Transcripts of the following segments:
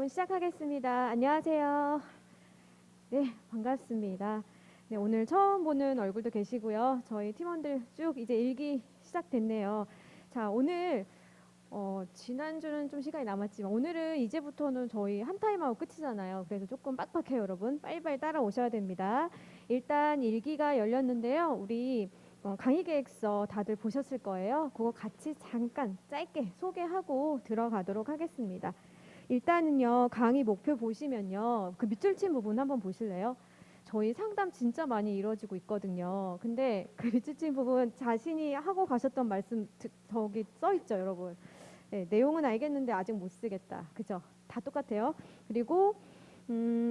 여러분 시작하겠습니다. 안녕하세요. 네, 반갑습니다. 네, 오늘 처음 보는 얼굴도 계시고요. 저희 팀원들 쭉 이제 일기 시작됐네요. 자, 오늘 지난주는 좀 시간이 남았지만 오늘은 이제부터는 저희 한 타임하고 끝이잖아요. 그래서 조금 빡빡해요, 여러분. 빨리빨리 따라오셔야 됩니다. 일단 일기가 열렸는데요. 우리 강의 계획서 다들 보셨을 거예요. 그거 같이 잠깐 짧게 소개하고 들어가도록 하겠습니다. 일단은요, 강의 목표 보시면요, 그 밑줄 친 부분 한번 보실래요? 저희 상담 진짜 많이 이루어지고 있거든요. 근데 그 밑줄 친 부분 자신이 하고 가셨던 말씀 저기 써 있죠, 여러분. 네, 내용은 알겠는데 아직 못 쓰겠다. 그죠? 다 똑같아요. 그리고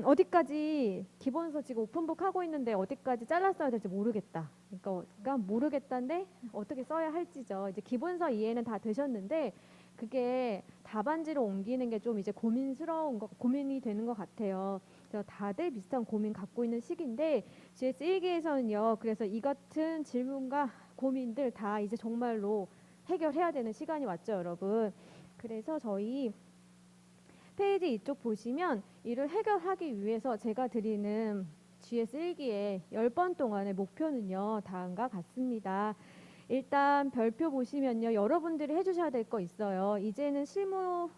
어디까지 기본서 지금 오픈북 하고 있는데 어디까지 잘라 써야 될지 모르겠다. 그러니까 모르겠다인데 어떻게 써야 할지죠. 이제 기본서 이해는 다 되셨는데 그게 답안지로 옮기는 게 좀 이제 고민이 되는 것 같아요. 그래서 다들 비슷한 고민 갖고 있는 시기인데 GS 1기에서는요. 그래서 이 같은 질문과 고민들 다 이제 정말로 해결해야 되는 시간이 왔죠, 여러분. 그래서 저희 페이지 이쪽 보시면 이를 해결하기 위해서 제가 드리는 GS 1기의 10번 동안의 목표는요, 다음과 같습니다. 일단 별표 보시면요, 여러분들이 해주셔야 될 거 있어요. 이제는 실무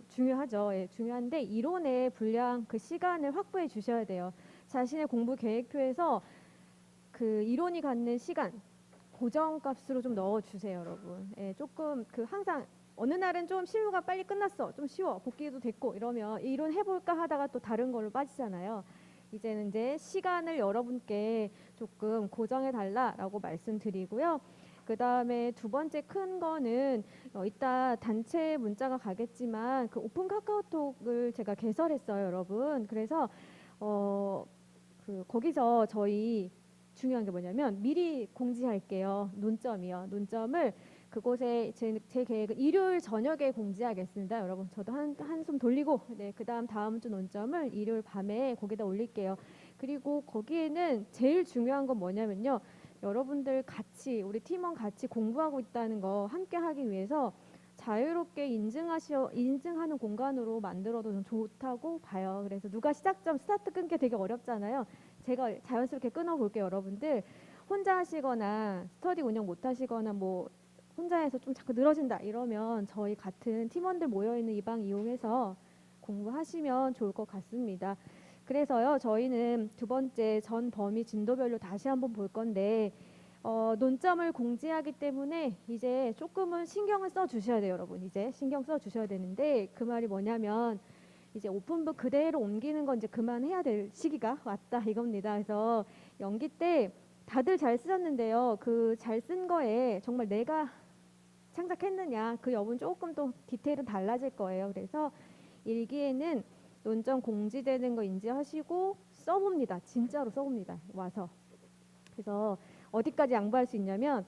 중요하죠. 예, 중요한데 이론의 분량 그 시간을 확보해 주셔야 돼요. 자신의 공부 계획표에서 그 이론이 갖는 시간 고정값으로 좀 넣어주세요, 여러분. 예, 조금 그 항상 어느 날은 좀 실무가 빨리 끝났어, 좀 쉬워, 복귀도 됐고 이러면 이론 해볼까 하다가 또 다른 걸로 빠지잖아요. 이제는 이제 시간을 여러분께 조금 고정해 달라라고 말씀드리고요. 그 다음에 두 번째 큰 거는 이따 단체 문자가 가겠지만 그 오픈 카카오톡을 제가 개설했어요, 여러분. 그래서 거기서 저희 중요한 게 뭐냐면 미리 공지할게요. 논점이요. 논점을 그곳에 제 계획은 일요일 저녁에 공지하겠습니다. 여러분 저도 한숨 돌리고 네, 다음 주 논점을 일요일 밤에 거기다 올릴게요. 그리고 거기에는 제일 중요한 건 뭐냐면요. 여러분들 같이 우리 팀원 같이 공부하고 있다는 거 함께 하기 위해서 자유롭게 인증하는 공간으로 만들어도 좀 좋다고 봐요. 그래서 누가 시작점 스타트 끊기 되게 어렵잖아요. 제가 자연스럽게 끊어볼게요, 여러분들. 혼자 하시거나 스터디 운영 못 하시거나 뭐 혼자 해서 좀 자꾸 늘어진다 이러면 저희 같은 팀원들 모여있는 이 방 이용해서 공부하시면 좋을 것 같습니다. 그래서요, 저희는 두 번째 전 범위 진도별로 다시 한번 볼 건데 논점을 공지하기 때문에 이제 조금은 신경을 써 주셔야 돼요, 여러분. 이제 신경 써 주셔야 되는데 그 말이 뭐냐면 이제 오픈북 그대로 옮기는 건 이제 그만해야 될 시기가 왔다 이겁니다. 그래서 연기 때 다들 잘 쓰셨는데요. 그 잘 쓴 거에 정말 내가 창작했느냐 그 여부는 조금 또 디테일은 달라질 거예요. 그래서 일기에는 논점 공지되는 거 인지하시고 써봅니다. 진짜로 써봅니다. 와서. 그래서 어디까지 양보할 수 있냐면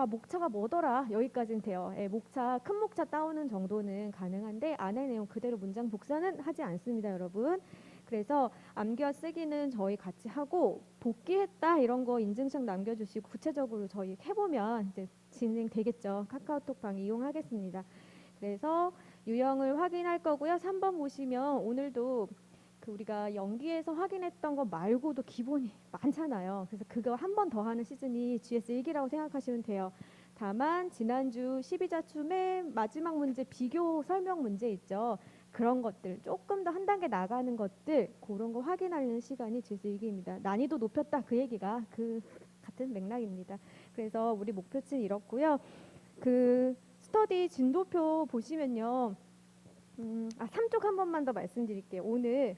목차가 뭐더라 여기까지는 돼요. 예, 큰 목차 따오는 정도는 가능한데 안의 내용 그대로 문장 복사는 하지 않습니다, 여러분. 그래서 암기와 쓰기는 저희 같이 하고 복귀했다 이런 거 인증샷 남겨주시고 구체적으로 저희 해보면 이제 진행되겠죠. 카카오톡 방 이용하겠습니다. 그래서 유형을 확인할 거고요. 3번 보시면 오늘도 우리가 연기에서 확인했던 거 말고도 기본이 많잖아요. 그래서 그거 한 번 더 하는 시즌이 GS 1기라고 생각하시면 돼요. 다만 지난주 12자춤 맨 마지막 문제 비교 설명 문제 있죠. 그런 것들 조금 더 한 단계 나가는 것들 그런 거 확인하는 시간이 GS 1기입니다. 난이도 높였다 그 얘기가 그 같은 맥락입니다. 그래서 우리 목표치는 이렇고요. 그 스터디 진도표 보시면요. 3쪽 한 번만 더 말씀드릴게요. 오늘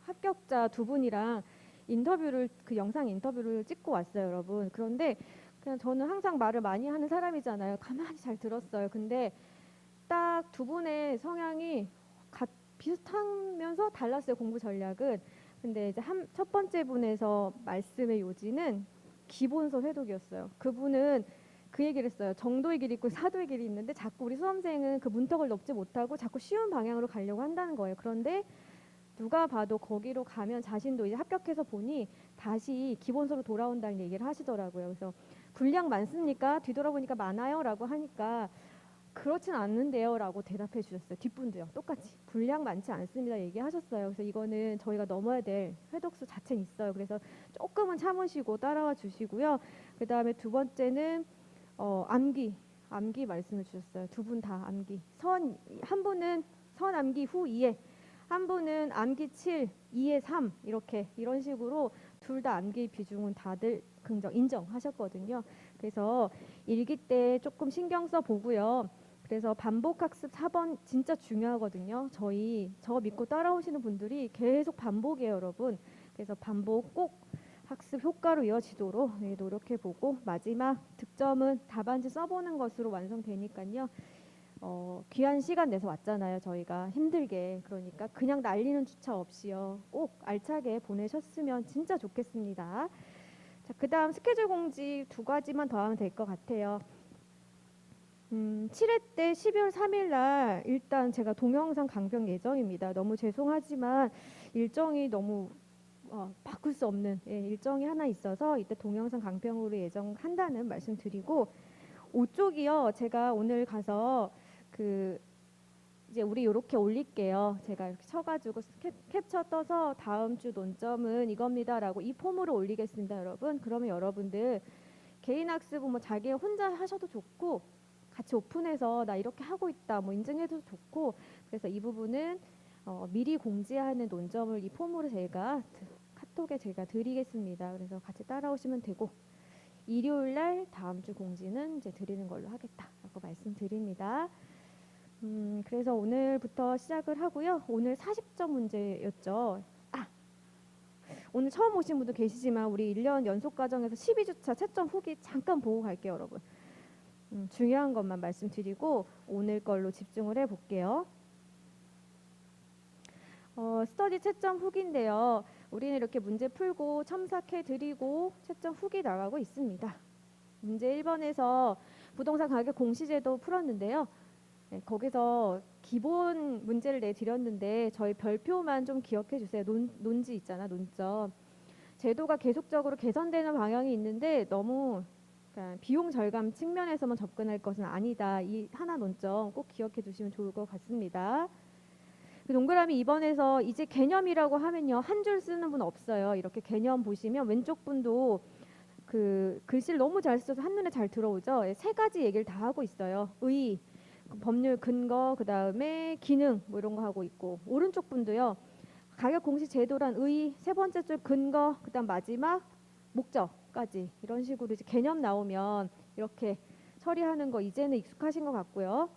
합격자 두 분이랑 그 영상 인터뷰를 찍고 왔어요, 여러분. 그런데 그냥 저는 항상 말을 많이 하는 사람이잖아요. 가만히 잘 들었어요. 근데 딱 두 분의 성향이 비슷하면서 달랐어요, 공부 전략은. 근데 이제 첫 번째 분에서 말씀의 요지는 기본서 회독이었어요. 그분은 그 얘기를 했어요. 정도의 길이 있고 사도의 길이 있는데 자꾸 우리 수험생은 그 문턱을 넘지 못하고 자꾸 쉬운 방향으로 가려고 한다는 거예요. 그런데 누가 봐도 거기로 가면 자신도 이제 합격해서 보니 다시 기본서로 돌아온다는 얘기를 하시더라고요. 그래서 분량 많습니까? 뒤돌아보니까 많아요 라고 하니까 그렇진 않는데요 라고 대답해 주셨어요. 뒷분도요. 똑같이 분량 많지 않습니다 얘기하셨어요. 그래서 이거는 저희가 넘어야 될 회독수 자체는 있어요. 그래서 조금은 참으시고 따라와 주시고요. 그 다음에 두 번째는 암기 말씀을 주셨어요. 두 분 다 암기. 한 분은 선 암기 후 2에, 한 분은 암기 7, 2에 3 이런 식으로 둘 다 암기 비중은 다들 인정하셨거든요. 그래서 일기 때 조금 신경 써 보고요. 그래서 반복학습 4번 진짜 중요하거든요. 저 믿고 따라오시는 분들이 계속 반복이에요, 여러분. 그래서 반복 꼭 학습 효과로 이어지도록 노력해보고, 마지막 득점은 답안지 써보는 것으로 완성되니까요. 귀한 시간 내서 왔잖아요. 저희가 힘들게. 그러니까 그냥 날리는 주차 없이요. 꼭 알차게 보내셨으면 진짜 좋겠습니다. 자, 그 다음 스케줄 공지 두 가지만 더 하면 될 것 같아요. 7회 때 12월 3일 날 일단 제가 동영상 강변 예정입니다. 너무 죄송하지만 일정이 너무 바꿀 수 없는 일정이 하나 있어서 이때 동영상 강변으로 예정한다는 말씀 드리고, 5쪽이요. 제가 오늘 가서 이제 우리 이렇게 올릴게요. 제가 이렇게 쳐가지고 캡처 떠서 다음 주 논점은 이겁니다라고 이 폼으로 올리겠습니다, 여러분. 그러면 여러분들 개인 학습은 뭐 자기 혼자 하셔도 좋고, 같이 오픈해서 나 이렇게 하고 있다 뭐 인증해도 좋고, 그래서 이 부분은 미리 공지하는 논점을 이 폼으로 카톡에 제가 드리겠습니다. 그래서 같이 따라오시면 되고, 일요일 날 다음 주 공지는 이제 드리는 걸로 하겠다라고 말씀드립니다. 그래서 오늘부터 시작을 하고요. 오늘 40점 문제였죠. 오늘 처음 오신 분도 계시지만 우리 1년 연속 과정에서 12주차 채점 후기 잠깐 보고 갈게요, 여러분. 중요한 것만 말씀드리고 오늘 걸로 집중을 해볼게요. 스터디 채점 후기인데요. 우리는 이렇게 문제 풀고 첨삭해드리고 채점 후기 나가고 있습니다. 문제 1번에서 부동산 가격 공시제도 풀었는데요. 네, 거기서 기본 문제를 내드렸는데 저희 별표만 좀 기억해 주세요. 논지 있잖아, 논점. 제도가 계속적으로 개선되는 방향이 있는데 너무 그러니까 비용 절감 측면에서만 접근할 것은 아니다. 이 하나 논점 꼭 기억해 두시면 좋을 것 같습니다. 동그라미 2번에서 이제 개념이라고 하면요, 한 줄 쓰는 분 없어요. 이렇게 개념 보시면 왼쪽 분도 글씨를 너무 잘 써서 한눈에 잘 들어오죠. 세 가지 얘기를 다 하고 있어요. 법률 근거, 그 다음에 기능 뭐 이런 거 하고 있고, 오른쪽 분도요, 가격 공시 제도란 세 번째 줄 근거, 그 다음 마지막 목적까지 이런 식으로 이제 개념 나오면 이렇게 처리하는 거 이제는 익숙하신 것 같고요.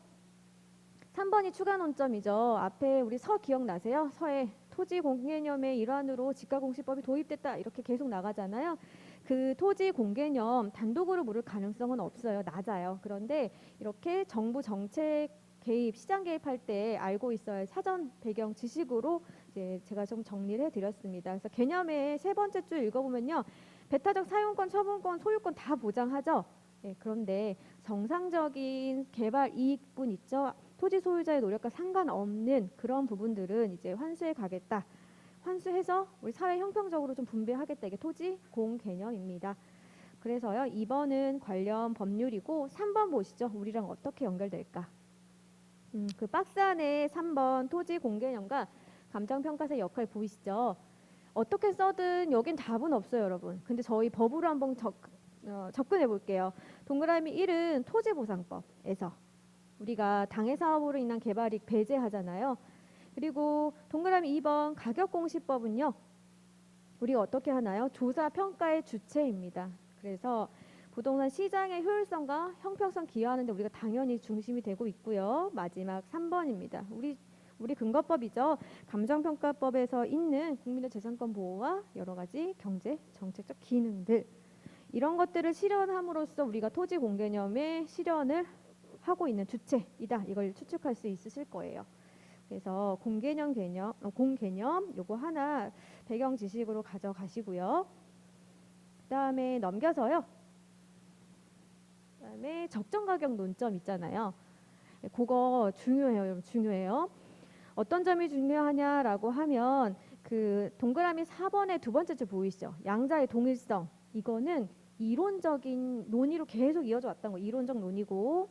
3번이 추가 논점이죠. 앞에 우리 서 기억나세요? 서에 토지 공개념의 일환으로 지가공시법이 도입됐다 이렇게 계속 나가잖아요. 그 토지 공개념 단독으로 물을 가능성은 없어요. 낮아요. 그런데 이렇게 정부 정책 개입, 시장 개입할 때 알고 있어야 할 사전 배경 지식으로 이제 제가 좀 정리를 해드렸습니다. 그래서 개념의 세 번째 줄 읽어보면요, 배타적 사용권, 처분권, 소유권 다 보장하죠. 그런데 정상적인 개발 이익분 있죠. 토지 소유자의 노력과 상관없는 그런 부분들은 이제 환수해 가겠다. 환수해서 우리 사회 형평적으로 좀 분배하겠다. 이게 토지 공 개념입니다. 그래서요, 2번은 관련 법률이고 3번 보시죠. 우리랑 어떻게 연결될까? 그 박스 안에 3번 토지 공개념과 감정평가세 역할 보이시죠? 어떻게 써든 여긴 답은 없어요, 여러분. 근데 저희 법으로 한번 접근해 볼게요. 동그라미 1은 토지보상법에서 우리가 당해 사업으로 인한 개발이익 배제하잖아요. 그리고 동그라미 2번 가격공시법은요, 우리가 어떻게 하나요? 조사 평가의 주체입니다. 그래서 부동산 시장의 효율성과 형평성 기여하는데 우리가 당연히 중심이 되고 있고요. 마지막 3번입니다. 우리 근거법이죠. 감정평가법에서 있는 국민의 재산권 보호와 여러 가지 경제 정책적 기능들, 이런 것들을 실현함으로써 우리가 토지 공개념의 실현을 하고 있는 주체이다. 이걸 추측할 수 있으실 거예요. 그래서 공개념 요거 하나 배경 지식으로 가져가시고요. 그다음에 넘겨서요. 그다음에 적정 가격 논점 있잖아요. 그거 중요해요, 여러분. 중요해요. 어떤 점이 중요하냐라고 하면 그 동그라미 4번의 두 번째 줄 보이시죠? 양자의 동일성. 이거는 이론적인 논의로 계속 이어져 왔던 거, 이론적 논의고,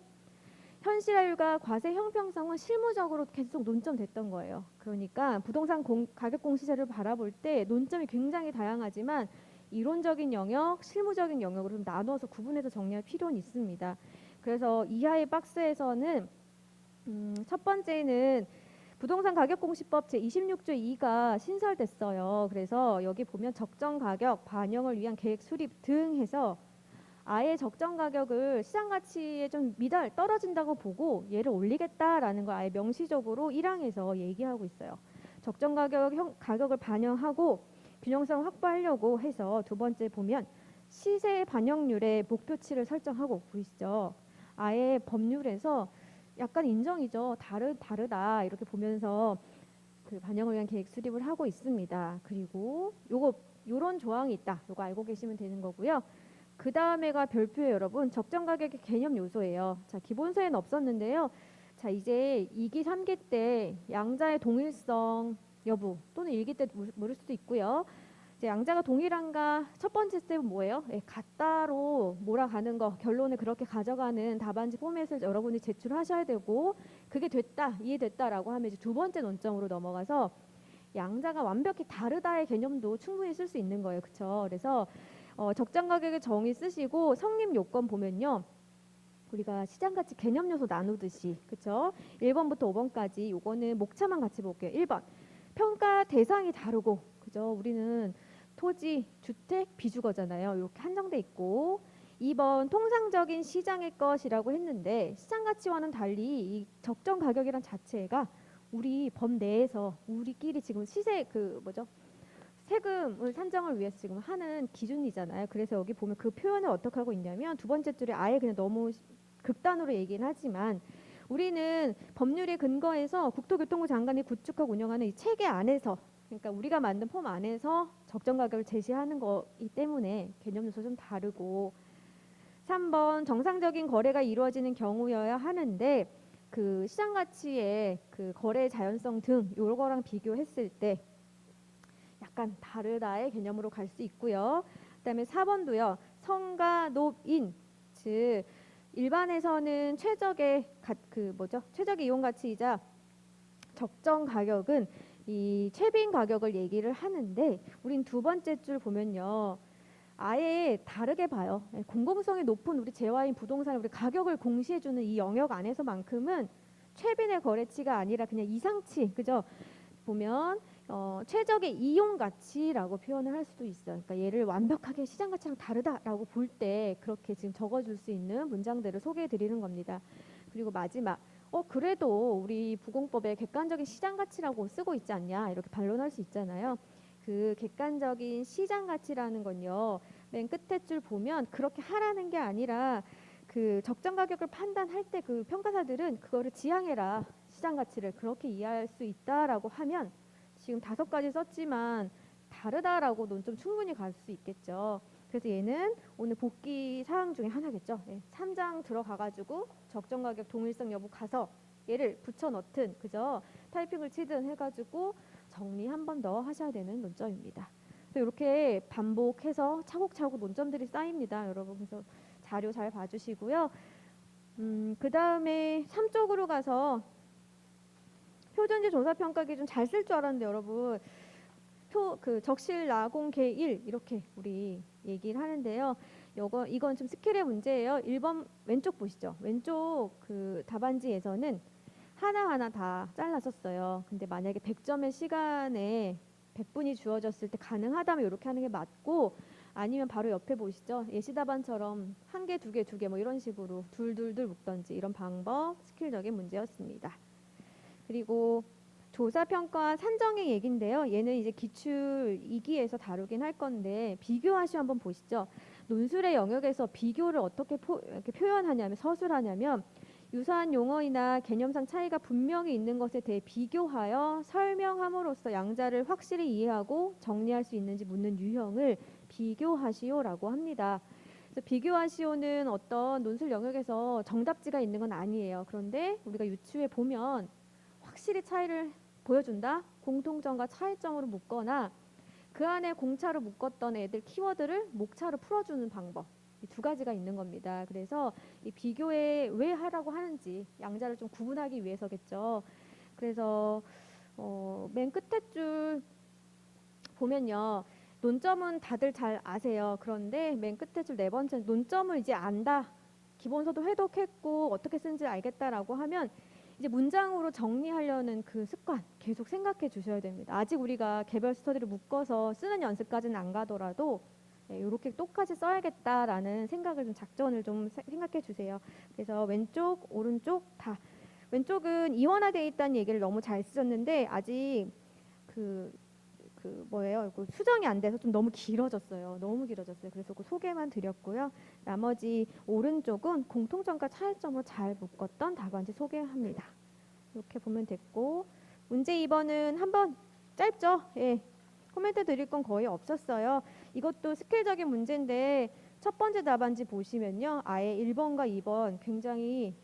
현실화율과 과세 형평성은 실무적으로 계속 논점됐던 거예요. 그러니까 부동산 가격 공시세를 바라볼 때 논점이 굉장히 다양하지만 이론적인 영역, 실무적인 영역으로 좀 나누어서 구분해서 정리할 필요는 있습니다. 그래서 이하의 박스에서는 첫 번째는 부동산 가격공시법 제26조 2가 신설됐어요. 그래서 여기 보면 적정 가격 반영을 위한 계획 수립 등 해서 아예 적정 가격을 시장 가치에 좀 떨어진다고 보고 얘를 올리겠다라는 걸 아예 명시적으로 1항에서 얘기하고 있어요. 적정 가격을 반영하고 균형성을 확보하려고 해서 두 번째 보면 시세 반영률의 목표치를 설정하고 보이시죠? 아예 법률에서 약간 인정이죠. 다르다 이렇게 보면서 그 반영을 위한 계획 수립을 하고 있습니다. 그리고 요런 조항이 있다. 요거 알고 계시면 되는 거고요. 그 다음에가 별표예요, 여러분. 적정 가격의 개념 요소예요. 자, 기본서에는 없었는데요. 자, 이제 2기, 3기 때 양자의 동일성 여부 또는 1기 때 물을 수도 있고요. 이제 양자가 동일한가 첫 번째 스텝은 뭐예요? 같다로 몰아가는 거, 결론을 그렇게 가져가는 답안지 포맷을 여러분이 제출하셔야 되고 그게 됐다, 이해됐다라고 하면 이제 두 번째 논점으로 넘어가서 양자가 완벽히 다르다의 개념도 충분히 쓸 수 있는 거예요. 그렇죠? 그래서 적정 가격의 정의 쓰시고 성립 요건 보면요. 우리가 시장가치 개념 요소 나누듯이 그렇죠? 1번부터 5번까지 요거는 목차만 같이 볼게요. 1번 평가 대상이 다르고 그죠? 우리는 토지, 주택, 비주거잖아요. 이렇게 한정돼 있고 2번 통상적인 시장의 것이라고 했는데 시장 가치와는 달리 이 적정 가격이란 자체가 우리 법 내에서 우리끼리 지금 시세 세금을 산정을 위해서 지금 하는 기준이잖아요. 그래서 여기 보면 그 표현을 어떻게 하고 있냐면 두 번째 줄에 아예 그냥 너무 극단으로 얘기는 하지만 우리는 법률에 근거해서 국토교통부 장관이 구축하고 운영하는 이 체계 안에서 그러니까 우리가 만든 폼 안에서 적정 가격을 제시하는 거이기 때문에 개념 요소 좀 다르고 3번 정상적인 거래가 이루어지는 경우여야 하는데 그 시장 가치의 그 거래 자연성 등 요거랑 비교했을 때 약간 다르다의 개념으로 갈 수 있고요. 그다음에 4번도요. 성가 높인 즉 일반에서는 최적의 이용 가치이자 적정 가격은 이 최빈 가격을 얘기를 하는데 우린 두 번째 줄 보면요. 아예 다르게 봐요. 공공성이 높은 우리 재화인 부동산을 우리 가격을 공시해주는 이 영역 안에서만큼은 최빈의 거래치가 아니라 그냥 이상치 그죠? 보면 최적의 이용 가치라고 표현을 할 수도 있어요. 그러니까 얘를 완벽하게 시장 가치랑 다르다라고 볼 때 그렇게 지금 적어줄 수 있는 문장들을 소개해 드리는 겁니다. 그리고 마지막 그래도 우리 부공법에 객관적인 시장 가치라고 쓰고 있지 않냐 이렇게 반론할 수 있잖아요. 그 객관적인 시장 가치라는 건요. 맨 끝에 줄 보면 그렇게 하라는 게 아니라 그 적정 가격을 판단할 때 그 평가사들은 그거를 지향해라. 시장 가치를 그렇게 이해할 수 있다라고 하면 지금 5가지 썼지만 다르다라고 논점 충분히 갈 수 있겠죠. 그래서 얘는 오늘 복귀 사항 중에 하나겠죠. 3장 들어가가지고 적정 가격 동일성 여부 가서 얘를 붙여 넣든 그죠? 타이핑을 치든 해가지고 정리 한 번 더 하셔야 되는 논점입니다. 그래서 이렇게 반복해서 차곡차곡 논점들이 쌓입니다, 여러분. 그래서 자료 잘 봐주시고요. 그 다음에 3쪽으로 가서 표준지 조사평가 기준 잘 쓸 줄 알았는데 여러분 적실 나공 개1 이렇게 우리 얘기를 하는데요. 이건 좀 스킬의 문제예요. 1번 왼쪽 보시죠. 왼쪽 그 답안지에서는 하나하나 다 잘랐었어요. 근데 만약에 100점의 시간에 100분이 주어졌을 때 가능하다면 이렇게 하는 게 맞고 아니면 바로 옆에 보시죠. 예시 답안처럼 1개, 2개, 2개 뭐 이런 식으로 둘둘둘 묶던지 이런 방법 스킬적인 문제였습니다. 그리고 조사평가 산정의 얘긴데요. 얘는 이제 기출 2기에서 다루긴 할 건데 비교하시 한번 보시죠. 논술의 영역에서 비교를 어떻게 이렇게 표현하냐면 서술하냐면 유사한 용어이나 개념상 차이가 분명히 있는 것에 대해 비교하여 설명함으로써 양자를 확실히 이해하고 정리할 수 있는지 묻는 유형을 비교하시오라고 합니다. 그래서 비교하시오는 어떤 논술 영역에서 정답지가 있는 건 아니에요. 그런데 우리가 유추해 보면 확실히 차이를 보여준다. 공통점과 차이점으로 묶거나 그 안에 공차로 묶었던 애들 키워드를 목차로 풀어주는 방법. 이 두 가지가 있는 겁니다. 그래서 이 비교에 왜 하라고 하는지 양자를 좀 구분하기 위해서겠죠. 그래서 맨 끝에 줄 보면요. 논점은 다들 잘 아세요. 그런데 맨 끝에 줄 네 번째 논점을 이제 안다. 기본서도 회독했고 어떻게 쓰는지 알겠다라고 하면 이제 문장으로 정리하려는 그 습관 계속 생각해 주셔야 됩니다. 아직 우리가 개별 스터디를 묶어서 쓰는 연습까지는 안 가더라도 이렇게 똑같이 써야겠다라는 생각을 좀 작전을 좀 생각해 주세요. 그래서 왼쪽, 오른쪽 다 왼쪽은 이원화되어 있다는 얘기를 너무 잘 쓰셨는데 아직 그 뭐예요? 그 수정이 안 돼서 좀 너무 길어졌어요. 너무 길어졌어요. 그래서 그 소개만 드렸고요. 나머지 오른쪽은 공통점과 차이점으로 잘 묶었던 답안지 소개합니다. 이렇게 보면 됐고 문제 2번은 한번 짧죠? 예. 코멘트 드릴 건 거의 없었어요. 이것도 스킬적인 문제인데 첫 번째 답안지 보시면요. 아예 1번과 2번 굉장히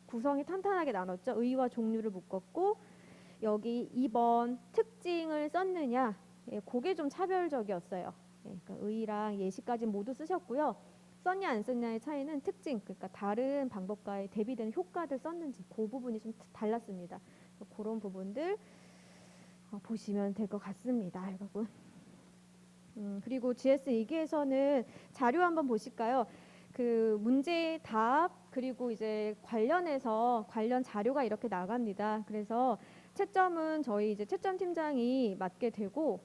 구성이 탄탄하게 나눴죠. 의와 종류를 묶었고 여기 2번 특징을 썼느냐 예, 그게 좀 차별적이었어요. 예, 그러니까 의랑 예시까지 모두 쓰셨고요. 썼냐 안 썼냐의 차이는 특징, 그러니까 다른 방법과의 대비되는 효과들 썼는지 그 부분이 좀 달랐습니다. 그런 부분들 보시면 될 것 같습니다, 여러분. 그리고 GS 2기에서는 자료 한번 보실까요? 그 문제 답 그리고 이제 관련해서 관련 자료가 이렇게 나갑니다. 그래서 채점은 저희 이제 채점 팀장이 맡게 되고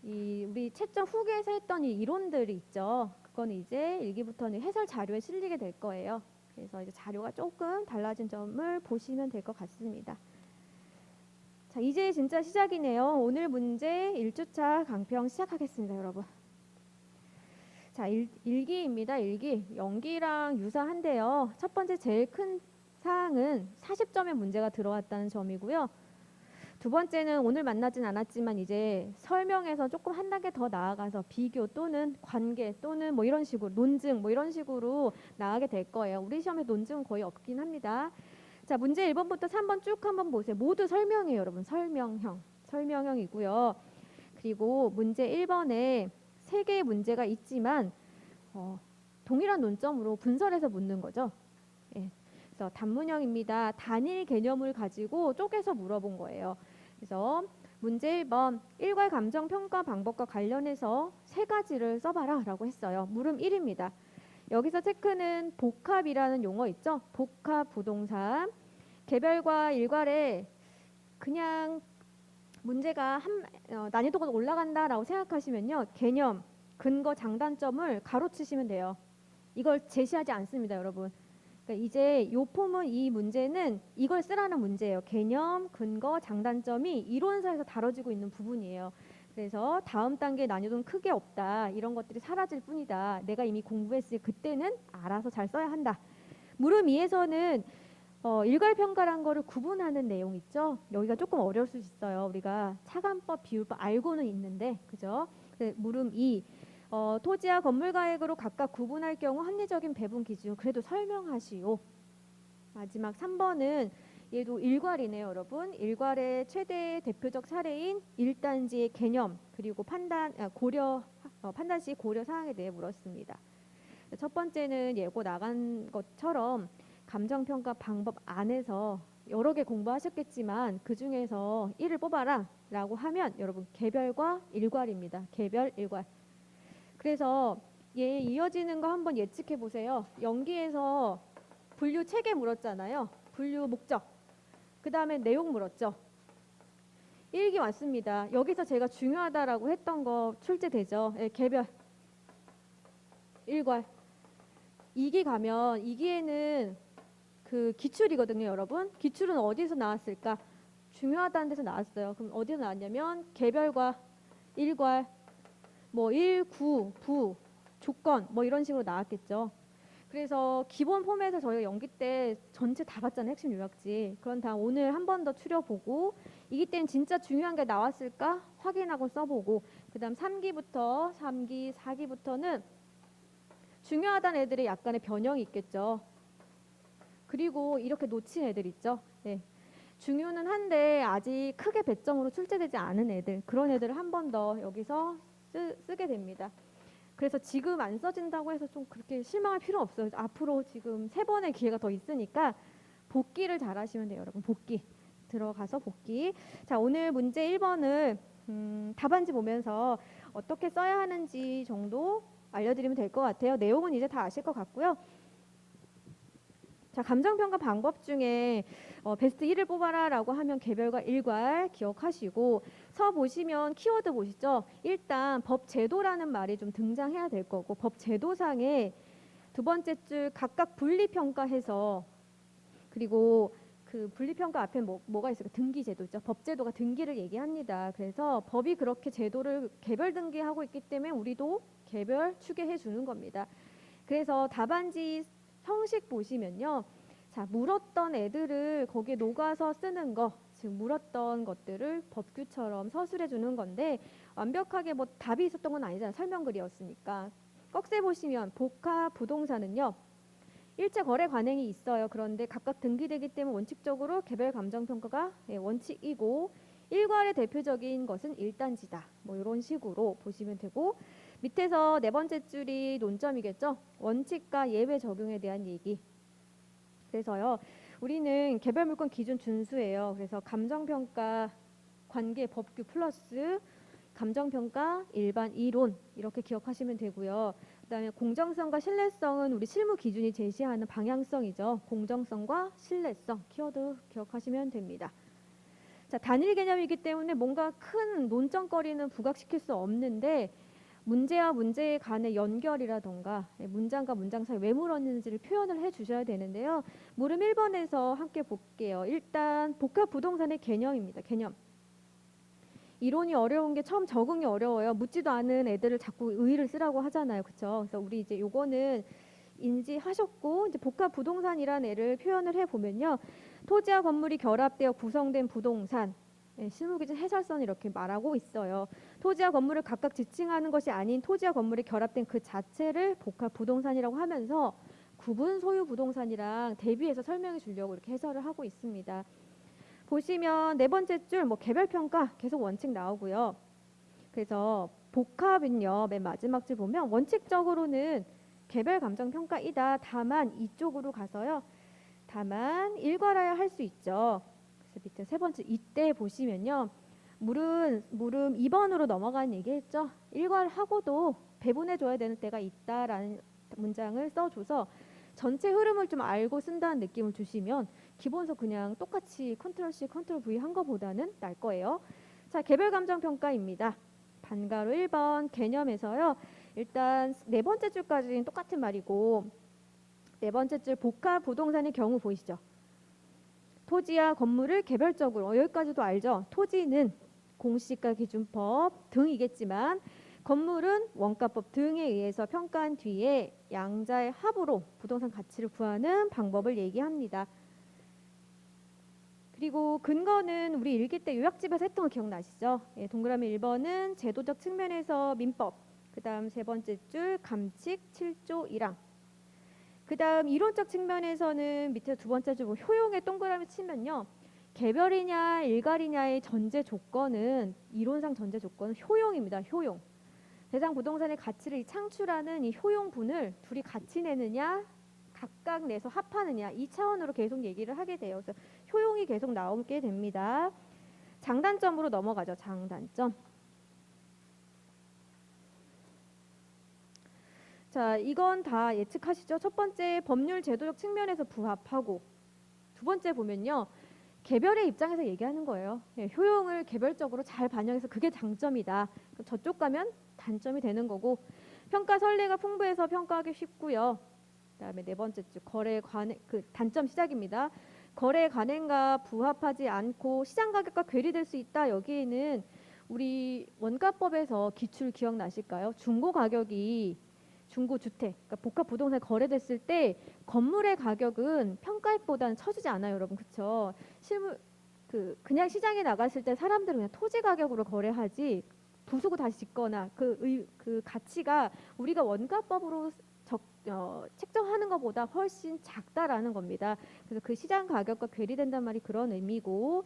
우리 채점 후기에서 했던 이 이론들이 있죠. 그건 이제 1기부터는 해설 자료에 실리게 될 거예요. 그래서 이제 자료가 조금 달라진 점을 보시면 될 것 같습니다. 자, 이제 진짜 시작이네요. 오늘 문제 1주차 강평 시작하겠습니다, 여러분. 자, 1기입니다. 1기. 연기랑 유사한데요. 첫 번째 제일 큰 사항은 40점의 문제가 들어왔다는 점이고요. 두 번째는 오늘 만나진 않았지만 이제 설명에서 조금 한 단계 더 나아가서 비교 또는 관계 또는 뭐 이런 식으로 논증 뭐 이런 식으로 나가게 될 거예요. 우리 시험에 논증은 거의 없긴 합니다. 자, 문제 1번부터 3번 쭉 한번 보세요. 모두 설명이에요, 여러분. 설명형이고요. 그리고 문제 1번에 3개의 문제가 있지만 동일한 논점으로 분설해서 묻는 거죠. 예. 그래서 단문형입니다. 단일 개념을 가지고 쪼개서 물어본 거예요. 그래서 문제 1번 일괄 감정 평가 방법과 관련해서 3가지를 써봐라 라고 했어요. 물음 1입니다. 여기서 체크는 복합이라는 용어 있죠. 복합 부동산 개별과 일괄에 그냥 문제가 난이도가 올라간다라고 생각하시면요. 개념, 근거, 장단점을 가로치시면 돼요. 이걸 제시하지 않습니다, 여러분. 그러니까 이제 요 폼은 이 문제는 이걸 쓰라는 문제예요. 개념, 근거, 장단점이 이론서에서 다뤄지고 있는 부분이에요. 그래서 다음 단계 난이도는 크게 없다. 이런 것들이 사라질 뿐이다. 내가 이미 공부했을 그때는 알아서 잘 써야 한다. 물음 2에서는 일괄평가란 거를 구분하는 내용 있죠. 여기가 조금 어려울 수 있어요. 우리가 차감법, 비율법 알고는 있는데, 그죠? 물음 2. 토지와 건물 가액으로 각각 구분할 경우 합리적인 배분 기준 그래도 설명하시오. 마지막 3번은 얘도 일괄이네요, 여러분. 일괄의 최대 대표적 사례인 일단지의 개념 그리고 판단 시 고려 사항에 대해 물었습니다. 첫 번째는 예고 나간 것처럼 감정평가 방법 안에서 여러 개 공부하셨겠지만 그 중에서 1을 뽑아라 라고 하면 여러분 개별과 일괄입니다. 개별, 일괄. 그래서 얘 이어지는 거 한번 예측해 보세요. 연기에서 분류 체계 물었잖아요. 분류 목적. 그 다음에 내용 물었죠. 1기 왔습니다. 여기서 제가 중요하다라고 했던 거 출제되죠. 예, 개별, 일괄. 2기 가면 2기에는 그 기출이거든요, 여러분. 기출은 어디서 나왔을까? 중요하다는 데서 나왔어요. 그럼 어디서 나왔냐면 개별과 일괄, 뭐 1, 9, 부, 조건 뭐 이런 식으로 나왔겠죠. 그래서 기본 폼에서 저희가 연기 때 전체 다 봤잖아요. 핵심 요약지. 그런 다음 오늘 한 번 더 추려보고 이기 때는 진짜 중요한 게 나왔을까 확인하고 써보고 그 다음 3기부터 3기, 4기부터는 중요하다는 애들이 약간의 변형이 있겠죠. 그리고 이렇게 놓친 애들 있죠. 네. 중요는 한데 아직 크게 배점으로 출제되지 않은 애들 그런 애들을 한 번 더 여기서 쓰게 됩니다. 그래서 지금 안 써진다고 해서 좀 그렇게 실망할 필요 없어요. 앞으로 지금 3번의 기회가 더 있으니까 복기를 잘 하시면 돼요, 여러분. 복기. 들어가서 복기. 자, 오늘 문제 1번을 답안지 보면서 어떻게 써야 하는지 정도 알려드리면 될 것 같아요. 내용은 이제 다 아실 것 같고요. 자, 감정평가 방법 중에 베스트 1을 뽑아라 라고 하면 개별과 일괄 기억하시고, 서 보시면 키워드 보시죠. 일단 법제도라는 말이 좀 등장해야 될 거고, 법제도상에 두 번째 줄 각각 분리평가해서, 그리고 그 분리평가 앞에 뭐가 있을까? 등기제도죠. 법제도가 등기를 얘기합니다. 그래서 법이 그렇게 제도를 개별 등기하고 있기 때문에 우리도 개별 추계해 주는 겁니다. 그래서 답안지 형식 보시면요. 자, 물었던 애들을 거기에 녹아서 쓰는 거, 즉 물었던 것들을 법규처럼 서술해 주는 건데, 완벽하게 뭐 답이 있었던 건 아니잖아요. 설명글이었으니까. 꺽쇠 보시면 복합 부동산은요. 일체 거래 관행이 있어요. 그런데 각각 등기되기 때문에 원칙적으로 개별 감정평가가 원칙이고, 일괄의 대표적인 것은 일단지다. 뭐 이런 식으로 보시면 되고, 밑에서 네 번째 줄이 논점이겠죠. 원칙과 예외 적용에 대한 얘기. 그래서요, 우리는 개별 물건 기준 준수예요. 그래서 감정평가 관계 법규 플러스 감정평가 일반 이론 이렇게 기억하시면 되고요. 그다음에 공정성과 신뢰성은 우리 실무 기준이 제시하는 방향성이죠. 공정성과 신뢰성 키워드 기억하시면 됩니다. 자, 단일 개념이기 때문에 뭔가 큰 논점거리는 부각시킬 수 없는데, 문제와 문제 간의 연결이라던가 문장과 문장 사이 왜 물었는지를 표현을 해주셔야 되는데요. 물음 1번에서 함께 볼게요. 일단 복합 부동산의 개념입니다. 개념. 이론이 어려운 게 처음 적응이 어려워요. 묻지도 않은 애들을 자꾸 의의를 쓰라고 하잖아요. 그렇죠? 그래서 우리 이제 요거는 인지하셨고, 이제 복합 부동산이라는 애를 표현을 해 보면요. 토지와 건물이 결합되어 구성된 부동산. 실무기준 해설선 이렇게 말하고 있어요. 토지와 건물을 각각 지칭하는 것이 아닌 토지와 건물이 결합된 그 자체를 복합 부동산이라고 하면서 구분 소유 부동산이랑 대비해서 설명해 주려고 이렇게 해설을 하고 있습니다. 보시면 네 번째 줄 뭐 개별 평가 계속 원칙 나오고요. 그래서 복합은요, 맨 마지막 줄 보면 원칙적으로는 개별 감정 평가이다. 다만 이쪽으로 가서요. 다만 일괄하여 할 수 있죠. 그래서 밑에 세 번째 이때 보시면요. 물음 2번으로 넘어가는 얘기했죠. 일괄하고도 배분해 줘야 되는 때가 있다라는 문장을 써줘서 전체 흐름을 좀 알고 쓴다는 느낌을 주시면 기본서 그냥 똑같이 컨트롤 C, 컨트롤 V 한 거보다는 날 거예요. 자, 개별 감정 평가입니다. 반가로 1번 개념에서요. 일단 네 번째 줄까지는 똑같은 말이고, 네 번째 줄 복합 부동산의 경우 보이시죠? 토지와 건물을 개별적으로, 여기까지도 알죠? 토지는 공시지가 기준법 등이겠지만 건물은 원가법 등에 의해서 평가한 뒤에 양자의 합으로 부동산 가치를 구하는 방법을 얘기합니다. 그리고 근거는 우리 일기 때 요약집에서 했던 거 기억나시죠? 예, 동그라미 1번은 제도적 측면에서 민법, 그 다음 세 번째 줄 감칙 7조 1항, 그 다음 이론적 측면에서는 밑에 두 번째 줄 효용에 동그라미 치면요. 개별이냐 일괄이냐의 전제 조건은, 이론상 전제 조건은 효용입니다. 효용. 대상 부동산의 가치를 창출하는 이 효용분을 둘이 같이 내느냐 각각 내서 합하느냐, 이 차원으로 계속 얘기를 하게 돼요. 그래서 효용이 계속 나오게 됩니다. 장단점으로 넘어가죠. 장단점. 자, 이건 다 예측하시죠? 첫 번째, 법률 제도적 측면에서 부합하고, 두 번째 보면요. 개별의 입장에서 얘기하는 거예요. 예, 효용을 개별적으로 잘 반영해서 그게 장점이다. 그럼 저쪽 가면 단점이 되는 거고, 평가 선례가 풍부해서 평가하기 쉽고요. 그다음에 네 번째 줄 거래 관행, 그 단점 시작입니다. 거래 관행과 부합하지 않고 시장 가격과 괴리될 수 있다. 여기에는 우리 원가법에서 기출 기억나실까요? 중고 가격이 중고 주택, 그러니까 복합 부동산 거래됐을 때 건물의 가격은 평가액보다는 쳐주지 않아요, 여러분. 그렇죠? 실무 그냥 시장에 나갔을 때 사람들은 그냥 토지 가격으로 거래하지, 부수고 다시 짓거나 그 가치가 우리가 원가법으로 책정하는 것보다 훨씬 작다라는 겁니다. 그래서 그 시장 가격과 괴리된단 말이 그런 의미고,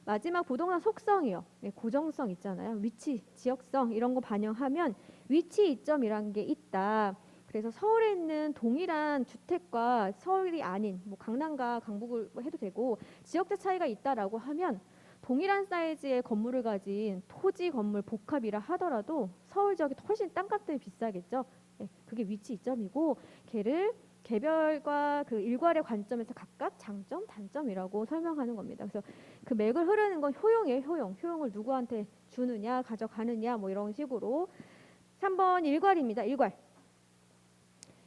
마지막 부동산 속성이요. 네, 고정성 있잖아요. 위치, 지역성 이런 거 반영하면 위치 이점이라는 게 있다. 그래서 서울에 있는 동일한 주택과 서울이 아닌 뭐 강남과 강북을 해도 되고 지역적 차이가 있다라고 하면 동일한 사이즈의 건물을 가진 토지 건물 복합이라 하더라도 서울 지역이 훨씬 땅값들이 비싸겠죠. 네, 그게 위치 이점이고 걔를 개별과 그 일괄의 관점에서 각각 장점, 단점이라고 설명하는 겁니다. 그래서 그 맥을 흐르는 건 효용이에요. 효용을 누구한테 주느냐, 가져가느냐 뭐 이런 식으로. 3번 일괄입니다.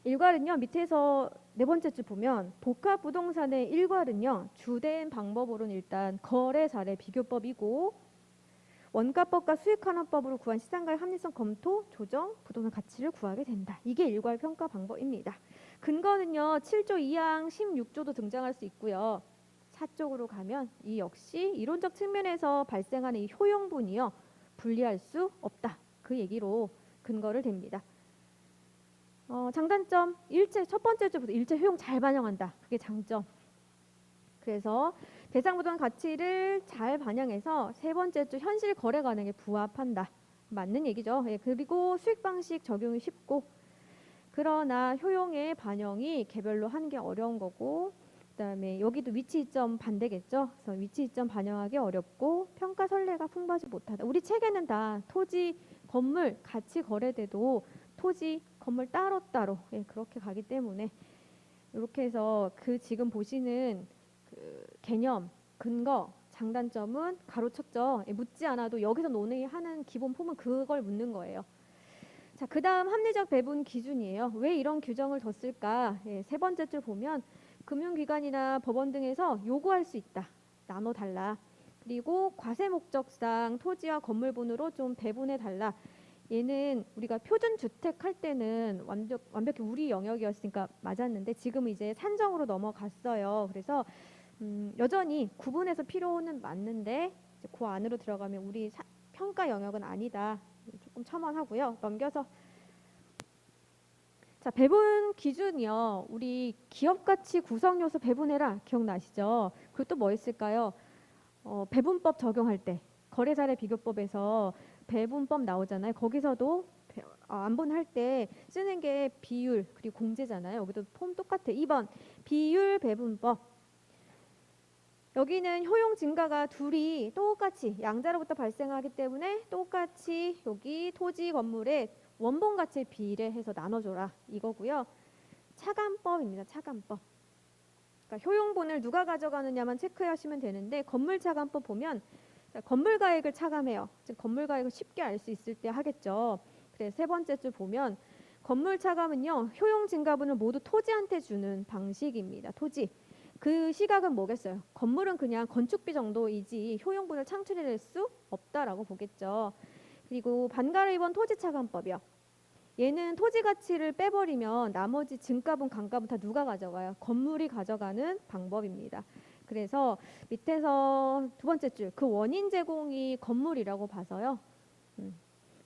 일괄은요. 밑에서 네 번째 줄 보면 복합 부동산의 일괄은요. 주된 방법으로는 일단 거래 사례 비교법이고 원가법과 수익환원법으로 구한 시장가의 합리성 검토, 조정, 부동산 가치를 구하게 된다. 이게 일괄 평가 방법입니다. 근거는요. 7조 2항 16조도 등장할 수 있고요. 4쪽으로 가면 이 역시 이론적 측면에서 발생하는 이 효용분이요. 분리할 수 없다. 그 얘기로 근거를 댑니다. 장단점 일체 첫 번째 줄부터 일체 효용 잘 반영한다. 그게 장점. 그래서 대상 부동산 가치를 잘 반영해서 세 번째 줄 현실 거래 가능에 부합한다. 맞는 얘기죠. 예, 그리고 수익 방식 적용이 쉽고 그러나 효용의 반영이 개별로 하는 게 어려운 거고 그다음에 여기도 위치 이점 반대겠죠. 그래서 위치 이점 반영하기 어렵고 평가 선례가 풍부하지 못하다. 우리 책에는 다 토지 건물 같이 거래돼도 토지 건물 따로따로 예, 그렇게 가기 때문에 이렇게 해서 그 지금 보시는 그 개념, 근거, 장단점은 가로쳤죠. 예, 묻지 않아도 여기서 논의하는 기본 폼은 그걸 묻는 거예요. 자, 그 다음 합리적 배분 기준이에요. 왜 이런 규정을 뒀을까? 예, 세 번째 줄 보면 금융기관이나 법원 등에서 요구할 수 있다. 나눠달라. 그리고 과세 목적상 토지와 건물분으로 좀 배분해달라. 얘는 우리가 표준주택 할 때는 완벽히 우리 영역이었으니까 맞았는데 지금은 이제 산정으로 넘어갔어요. 그래서 여전히 구분해서 필요는 맞는데 이제 그 안으로 들어가면 우리 평가 영역은 아니다. 조금 첨언하고요. 넘겨서 자 배분 기준이요. 우리 기업가치 구성요소 배분해라. 기억나시죠? 그리고 또 뭐 있을까요? 배분법 적용할 때 거래사례 비교법에서 배분법 나오잖아요. 거기서도 안분할 때 쓰는 게 비율 그리고 공제잖아요. 여기도 폼 똑같아. 2번 비율 배분법. 여기는 효용 증가가 둘이 똑같이 양자로부터 발생하기 때문에 똑같이 여기 토지 건물의 원본 가치에 비례해서 나눠줘라 이거고요. 차감법입니다. 차감법. 그러니까 효용분을 누가 가져가느냐만 체크하시면 되는데 건물 차감법 보면 건물 가액을 차감해요. 즉 건물 가액을 쉽게 알 수 있을 때 하겠죠. 그래서 세 번째 줄 보면 건물 차감은요. 효용 증가분을 모두 토지한테 주는 방식입니다. 토지. 그 시각은 뭐겠어요? 건물은 그냥 건축비 정도이지 효용분을 창출해낼 수 없다라고 보겠죠. 그리고 반가로 입은 토지 차감법이요. 얘는 토지 가치를 빼버리면 나머지 증가분, 강가분 다 누가 가져가요? 건물이 가져가는 방법입니다. 그래서 밑에서 두 번째 줄, 그 원인 제공이 건물이라고 봐서요.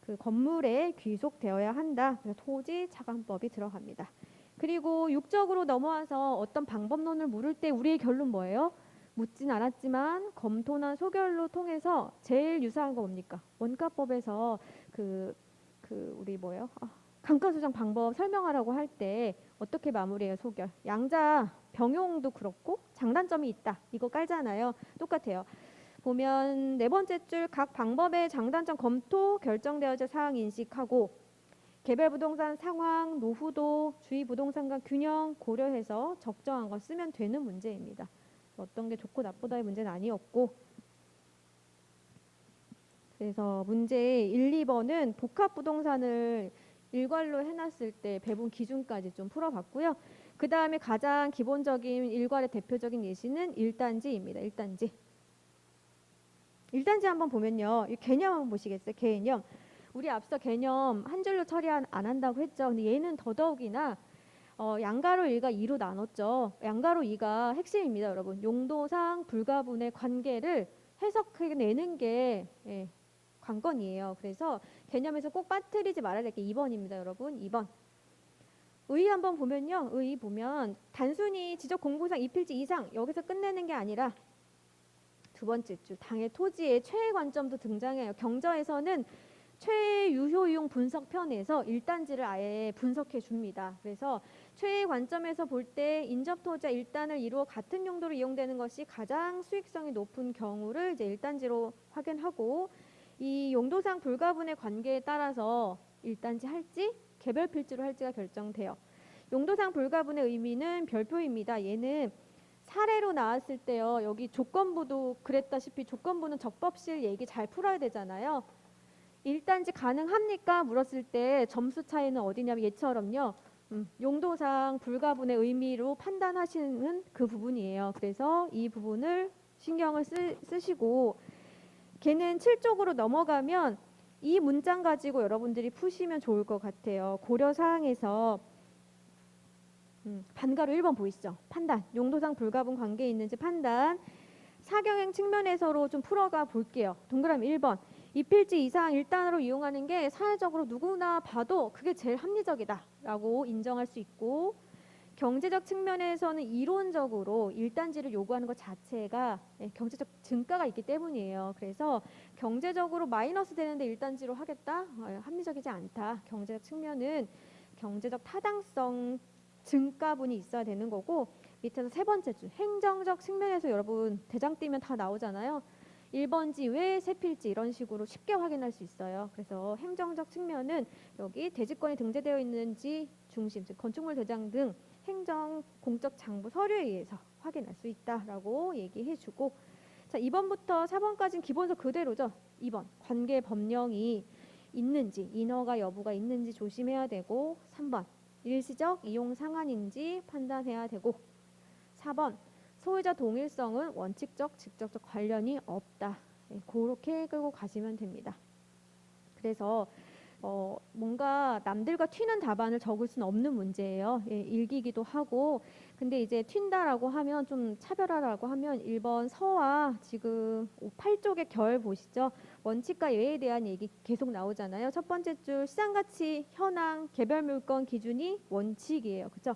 그 건물에 귀속되어야 한다. 그래서 토지 차감법이 들어갑니다. 그리고 육적으로 넘어와서 어떤 방법론을 물을 때 우리의 결론 뭐예요? 묻진 않았지만 검토나 소결로 통해서 제일 유사한 거 뭡니까? 원가법에서 우리 뭐예요? 감가수정 방법 설명하라고 할 때 어떻게 마무리해요? 소결. 양자 병용도 그렇고 장단점이 있다. 이거 깔잖아요. 똑같아요. 보면 네 번째 줄 각 방법의 장단점 검토 결정되어질 사항 인식하고 개별 부동산 상황, 노후도, 주위 부동산과 균형 고려해서 적정한 거 쓰면 되는 문제입니다. 어떤 게 좋고 나쁘다의 문제는 아니었고 그래서 문제 1, 2번은 복합 부동산을 일괄로 해놨을 때 배분 기준까지 좀 풀어봤고요. 그 다음에 가장 기본적인 일괄의 대표적인 예시는 1단지입니다. 1단지 한번 보면요. 이 개념 한번 보시겠어요? 개념. 우리 앞서 개념 한 줄로 처리 안 한다고 했죠. 근데 얘는 더더욱이나 양가로 1과 2로 나눴죠. 양가로 2가 핵심입니다. 여러분. 용도상 불가분의 관계를 해석해내는 게 관건이에요. 그래서 개념에서 꼭 빠뜨리지 말아야 될 게 2번입니다. 여러분. 2번. 의 한번 보면요. 의 보면 단순히 지적 공고상 2필지 이상 여기서 끝내는 게 아니라 두 번째 줄 당의 토지의 최애 관점도 등장해요. 경저에서는 최애 유효이용 분석편에서 1단지를 아예 분석해 줍니다. 그래서 최애 관점에서 볼 때 인접 토지와 1단을 이루어 같은 용도로 이용되는 것이 가장 수익성이 높은 경우를 이제 1단지로 확인하고, 이 용도상 불가분의 관계에 따라서 1단지 할지 개별 필지로 할지가 결정돼요. 용도상 불가분의 의미는 별표입니다. 얘는 사례로 나왔을 때요. 여기 조건부도 그랬다시피 조건부는 적법실 얘기 잘 풀어야 되잖아요. 1단지 가능합니까? 물었을 때 점수 차이는 어디냐면 얘처럼요. 용도상 불가분의 의미로 판단하시는 그 부분이에요. 그래서 이 부분을 신경을 쓰시고, 걔는 7쪽으로 넘어가면 이 문장 가지고 여러분들이 푸시면 좋을 것 같아요. 고려사항에서 반가로 1번 보이시죠? 판단, 용도상 불가분 관계에 있는지 판단. 사경행 측면에서로 좀 풀어가 볼게요. 동그라미 1번. 이 필지 이상 1단으로 이용하는 게 사회적으로 누구나 봐도 그게 제일 합리적이다 라고 인정할 수 있고, 경제적 측면에서는 이론적으로 1단지를 요구하는 것 자체가 경제적 증가가 있기 때문이에요. 그래서 경제적으로 마이너스 되는데 1단지로 하겠다? 합리적이지 않다. 경제적 측면은 경제적 타당성 증가분이 있어야 되는 거고, 밑에서 세 번째 줄 행정적 측면에서 여러분 대장 띄면 다 나오잖아요. 1번지 왜 세 필지 이런 식으로 쉽게 확인할 수 있어요. 그래서 행정적 측면은 여기 대지권이 등재되어 있는지 중심, 즉 건축물 대장 등 행정 공적 장부 서류에 의해서 확인할 수 있다라고 얘기해주고, 자 2번부터 4번까지는 기본서 그대로죠. 2번 관계 법령이 있는지 인허가 여부가 있는지 조심해야 되고, 3번 일시적 이용 상한인지 판단해야 되고, 4번 소유자 동일성은 원칙적 직접적 관련이 없다. 그렇게 끌고 가시면 됩니다. 그래서 뭔가 남들과 튀는 답안을 적을 수는 없는 문제예요. 일기기도 하고. 근데 이제 튄다라고 하면 좀 차별화라고 하면 1번 서와 지금 8쪽의 결 보시죠. 원칙과 예외에 대한 얘기 계속 나오잖아요. 첫 번째 줄 시장가치 현황 개별 물건 기준이 원칙이에요. 그렇죠?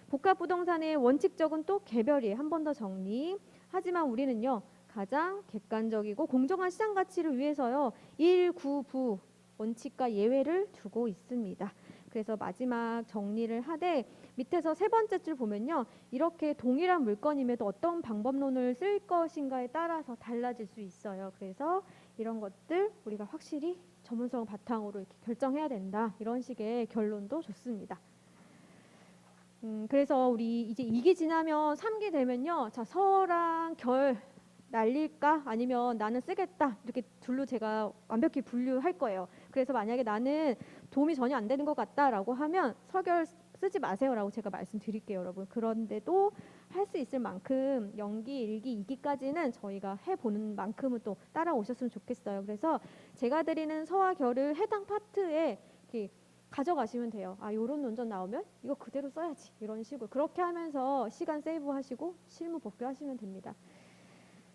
복합부동산의 원칙적은 또 개별이에요. 한 번 더 정리. 하지만 우리는요. 가장 객관적이고 공정한 시장 가치를 위해서요. 1, 9, 부 원칙과 예외를 두고 있습니다. 그래서 마지막 정리를 하되 밑에서 세 번째 줄 보면요. 이렇게 동일한 물건임에도 어떤 방법론을 쓸 것인가에 따라서 달라질 수 있어요. 그래서 이런 것들 우리가 확실히 전문성을 바탕으로 이렇게 결정해야 된다. 이런 식의 결론도 좋습니다. 그래서 우리 이제 2기 지나면 3기 되면요. 자, 서랑 결 날릴까? 아니면 나는 쓰겠다. 이렇게 둘로 제가 완벽히 분류할 거예요. 그래서 만약에 나는 도움이 전혀 안 되는 것 같다라고 하면 서결 쓰지 마세요라고 제가 말씀드릴게요, 여러분. 그런데도 할 수 있을 만큼 연기, 1기, 2기까지는 저희가 해보는 만큼은 또 따라오셨으면 좋겠어요. 그래서 제가 드리는 서와 결을 해당 파트에 이렇게 가져가시면 돼요. 아, 요런 논전 나오면 이거 그대로 써야지. 이런 식으로. 그렇게 하면서 시간 세이브하시고 실무 복귀하시면 됩니다.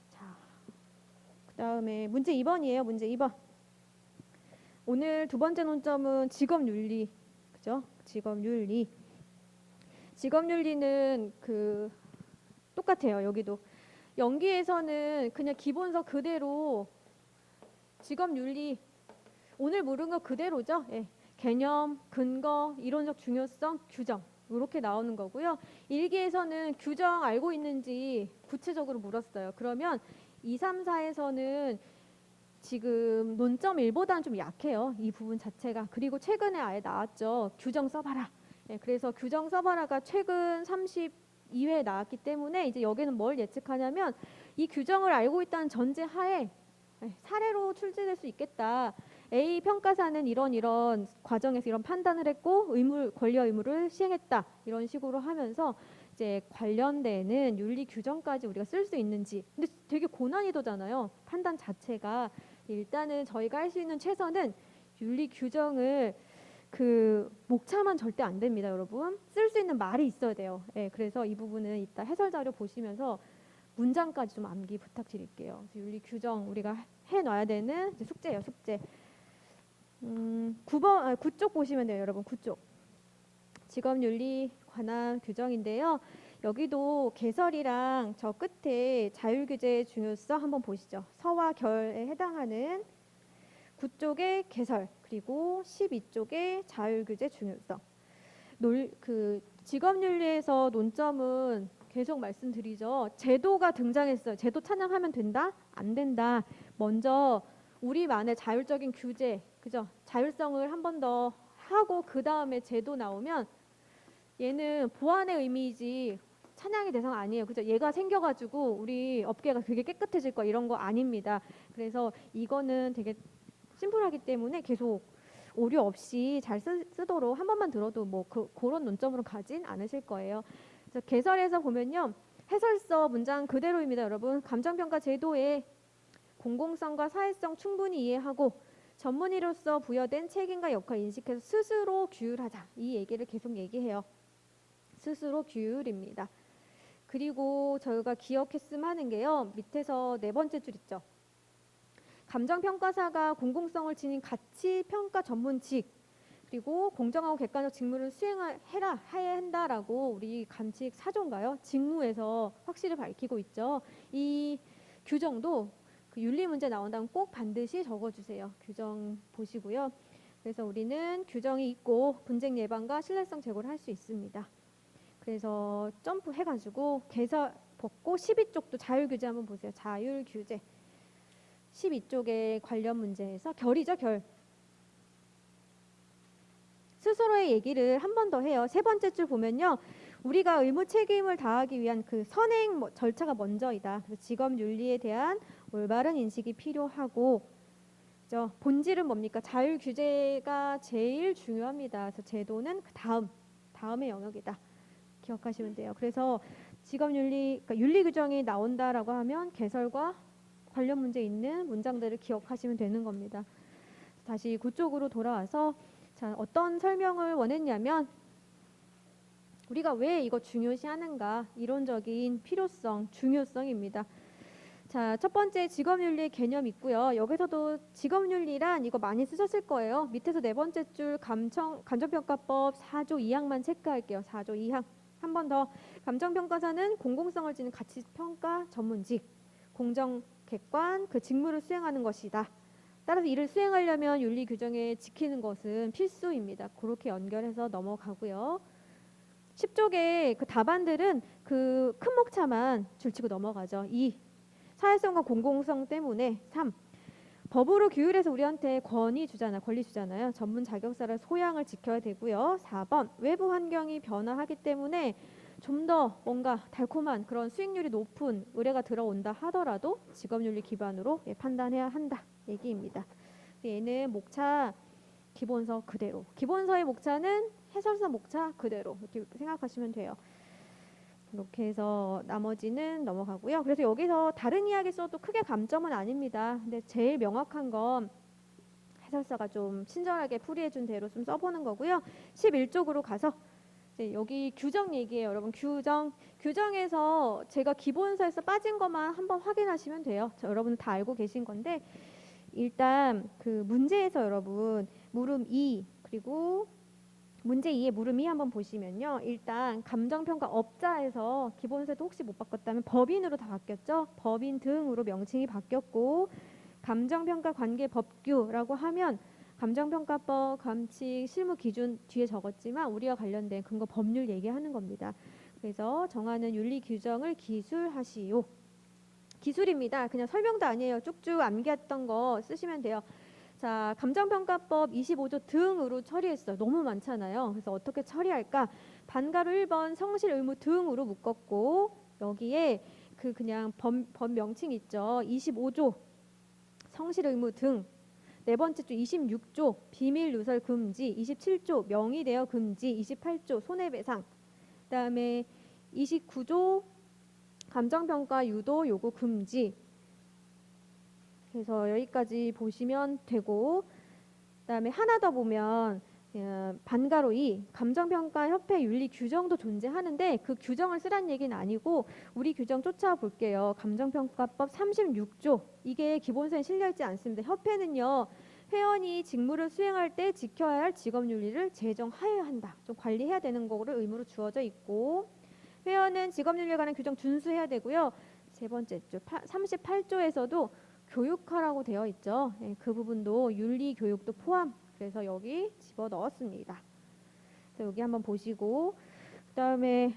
자, 그다음에 문제 2번이에요. 문제 2번. 오늘 두 번째 논점은 직업윤리. 그죠? 직업윤리. 직업윤리는 똑같아요. 여기도. 연기에서는 그냥 기본서 그대로 직업윤리 오늘 물은 거 그대로죠. 예. 개념, 근거, 이론적 중요성, 규정 이렇게 나오는 거고요. 일기에서는 규정 알고 있는지 구체적으로 물었어요. 그러면 2, 3, 4에서는 지금 논점 1보다는 좀 약해요. 이 부분 자체가. 그리고 최근에 아예 나왔죠. 규정 써봐라. 네, 그래서 규정 써봐라가 최근 32회에 나왔기 때문에 이제 여기는 뭘 예측하냐면 이 규정을 알고 있다는 전제 하에 사례로 출제될 수 있겠다. A 평가사는 이런 과정에서 이런 판단을 했고 권리와 의무를 시행했다. 이런 식으로 하면서 이제 관련되는 윤리 규정까지 우리가 쓸 수 있는지. 근데 되게 고난이도잖아요. 판단 자체가. 일단은 저희가 할 수 있는 최선은 윤리 규정을 목차만 절대 안 됩니다, 여러분. 쓸 수 있는 말이 있어야 돼요. 네, 그래서 이 부분은 이따 해설 자료 보시면서 문장까지 좀 암기 부탁드릴게요. 윤리 규정 우리가 해놔야 되는 숙제예요, 숙제. 9쪽 보시면 돼요, 여러분. 9쪽. 직업윤리 관한 규정인데요. 여기도 개설이랑 저 끝에 자율규제의 중요성 한번 보시죠. 서와 결에 해당하는 9쪽의 개설 그리고 12쪽의 자율규제 중요성. 직업윤리에서 논점은 계속 말씀드리죠. 제도가 등장했어요. 제도 찬양하면 된다? 안 된다. 먼저 우리만의 자율적인 규제, 그죠? 자율성을 한 번 더 하고 그 다음에 제도 나오면 얘는 보완의 의미이지 찬양의 대상 아니에요. 그죠? 얘가 생겨가지고 우리 업계가 되게 깨끗해질 거 이런 거 아닙니다. 그래서 이거는 되게 심플하기 때문에 계속 오류 없이 잘 쓰도록 한 번만 들어도 뭐 그런 논점으로 가진 않으실 거예요. 그래서 개설에서 보면요. 해설서 문장 그대로입니다. 여러분. 감정평가 제도의 공공성과 사회성 충분히 이해하고 전문의로서 부여된 책임과 역할 인식해서 스스로 규율하자. 이 얘기를 계속 얘기해요. 스스로 규율입니다. 그리고 저희가 기억했으면 하는 게요. 밑에서 네 번째 줄 있죠. 감정평가사가 공공성을 지닌 가치평가 전문직 그리고 공정하고 객관적 직무를 수행해야 한다라고 우리 감칙 4조인가요? 직무에서 확실히 밝히고 있죠. 이 규정도 그 윤리 문제 나온다면 꼭 반드시 적어주세요. 규정 보시고요. 그래서 우리는 규정이 있고 분쟁 예방과 신뢰성 제고를 할 수 있습니다. 그래서 점프 해가지고 개설 벗고 12쪽도 자율규제 한번 보세요. 자율규제 12쪽의 관련 문제에서 결이죠. 결. 스스로의 얘기를 한 번 더 해요. 세 번째 줄 보면요. 우리가 의무 책임을 다하기 위한 그 선행 절차가 먼저이다. 그래서 직업 윤리에 대한 올바른 인식이 필요하고 그죠? 본질은 뭡니까? 자율 규제가 제일 중요합니다. 그래서 제도는 그 다음의 영역이다. 기억하시면 돼요. 그래서 직업 윤리, 그러니까 윤리 규정이 나온다라고 하면 개설과 관련 문제 있는 문장들을 기억하시면 되는 겁니다. 다시 그쪽으로 돌아와서 자, 어떤 설명을 원했냐면 우리가 왜 이거 중요시하는가 이론적인 필요성, 중요성입니다. 자, 첫 번째 직업윤리 개념 있고요. 여기서도 직업윤리란 이거 많이 쓰셨을 거예요. 밑에서 네 번째 줄 감정평가법 4조 2항만 체크할게요. 4조 2항. 한 번 더. 감정평가사는 공공성을 지닌 가치평가 전문직, 공정, 객관, 그 직무를 수행하는 것이다. 따라서 이를 수행하려면 윤리 규정에 지키는 것은 필수입니다. 그렇게 연결해서 넘어가고요. 10쪽의 그 답안들은 그 큰 목차만 줄치고 넘어가죠. 2. 사회성과 공공성 때문에 3. 법으로 규율해서 우리한테 권리 주잖아요. 전문 자격사를 소양을 지켜야 되고요. 4번 외부 환경이 변화하기 때문에 좀 더 뭔가 달콤한 그런 수익률이 높은 의뢰가 들어온다 하더라도 직업윤리 기반으로 판단해야 한다 얘기입니다. 얘는 목차 기본서 그대로. 기본서의 목차는 해설서 목차 그대로 이렇게 생각하시면 돼요. 이렇게 해서 나머지는 넘어가고요. 그래서 여기서 다른 이야기 써도 크게 감점은 아닙니다. 근데 제일 명확한 건 해설사가 좀 친절하게 풀이해준 대로 좀 써보는 거고요. 11쪽으로 가서 이제 여기 규정 얘기예요. 여러분 규정에서 제가 기본서에서 빠진 것만 한번 확인하시면 돼요. 여러분 다 알고 계신 건데 일단 그 문제에서 여러분 물음 2 그리고 문제 2의 물음 2 한번 보시면요. 일단 감정평가 업자에서 기본서에도 혹시 못 바꿨다면 법인으로 다 바뀌었죠. 법인 등으로 명칭이 바뀌었고 감정평가 관계 법규라고 하면 감정평가법, 감칙, 실무 기준 뒤에 적었지만 우리와 관련된 근거 법률 얘기하는 겁니다. 그래서 정하는 윤리 규정을 기술하시오. 기술입니다. 그냥 설명도 아니에요. 쭉쭉 암기했던 거 쓰시면 돼요. 자, 감정평가법 25조 등으로 처리했어요. 너무 많잖아요. 그래서 어떻게 처리할까? 반가로 1번 성실 의무 등으로 묶었고 여기에 그 그냥 법 명칭 있죠. 25조 성실 의무 등 네 번째 주 26조 비밀 누설 금지, 27조 명의대여 금지, 28조 손해배상, 그다음에 29조 감정평가 유도 요구 금지. 그래서 여기까지 보시면 되고 그다음에 하나 더 보면 반가로 2 감정평가협회 윤리 규정도 존재하는데 그 규정을 쓰란 얘기는 아니고 우리 규정 쫓아볼게요. 감정평가법 36조 이게 기본서에 실려있지 않습니다. 협회는요. 회원이 직무를 수행할 때 지켜야 할 직업윤리를 제정하여야 한다. 좀 관리해야 되는 거를 의무로 주어져 있고 회원은 직업윤리에 관한 규정 준수해야 되고요. 세 번째 조 38조에서도 교육화라고 되어 있죠. 예, 그 부분도 윤리 교육도 포함. 그래서 여기 집어 넣었습니다. 그래서 여기 한번 보시고 그다음에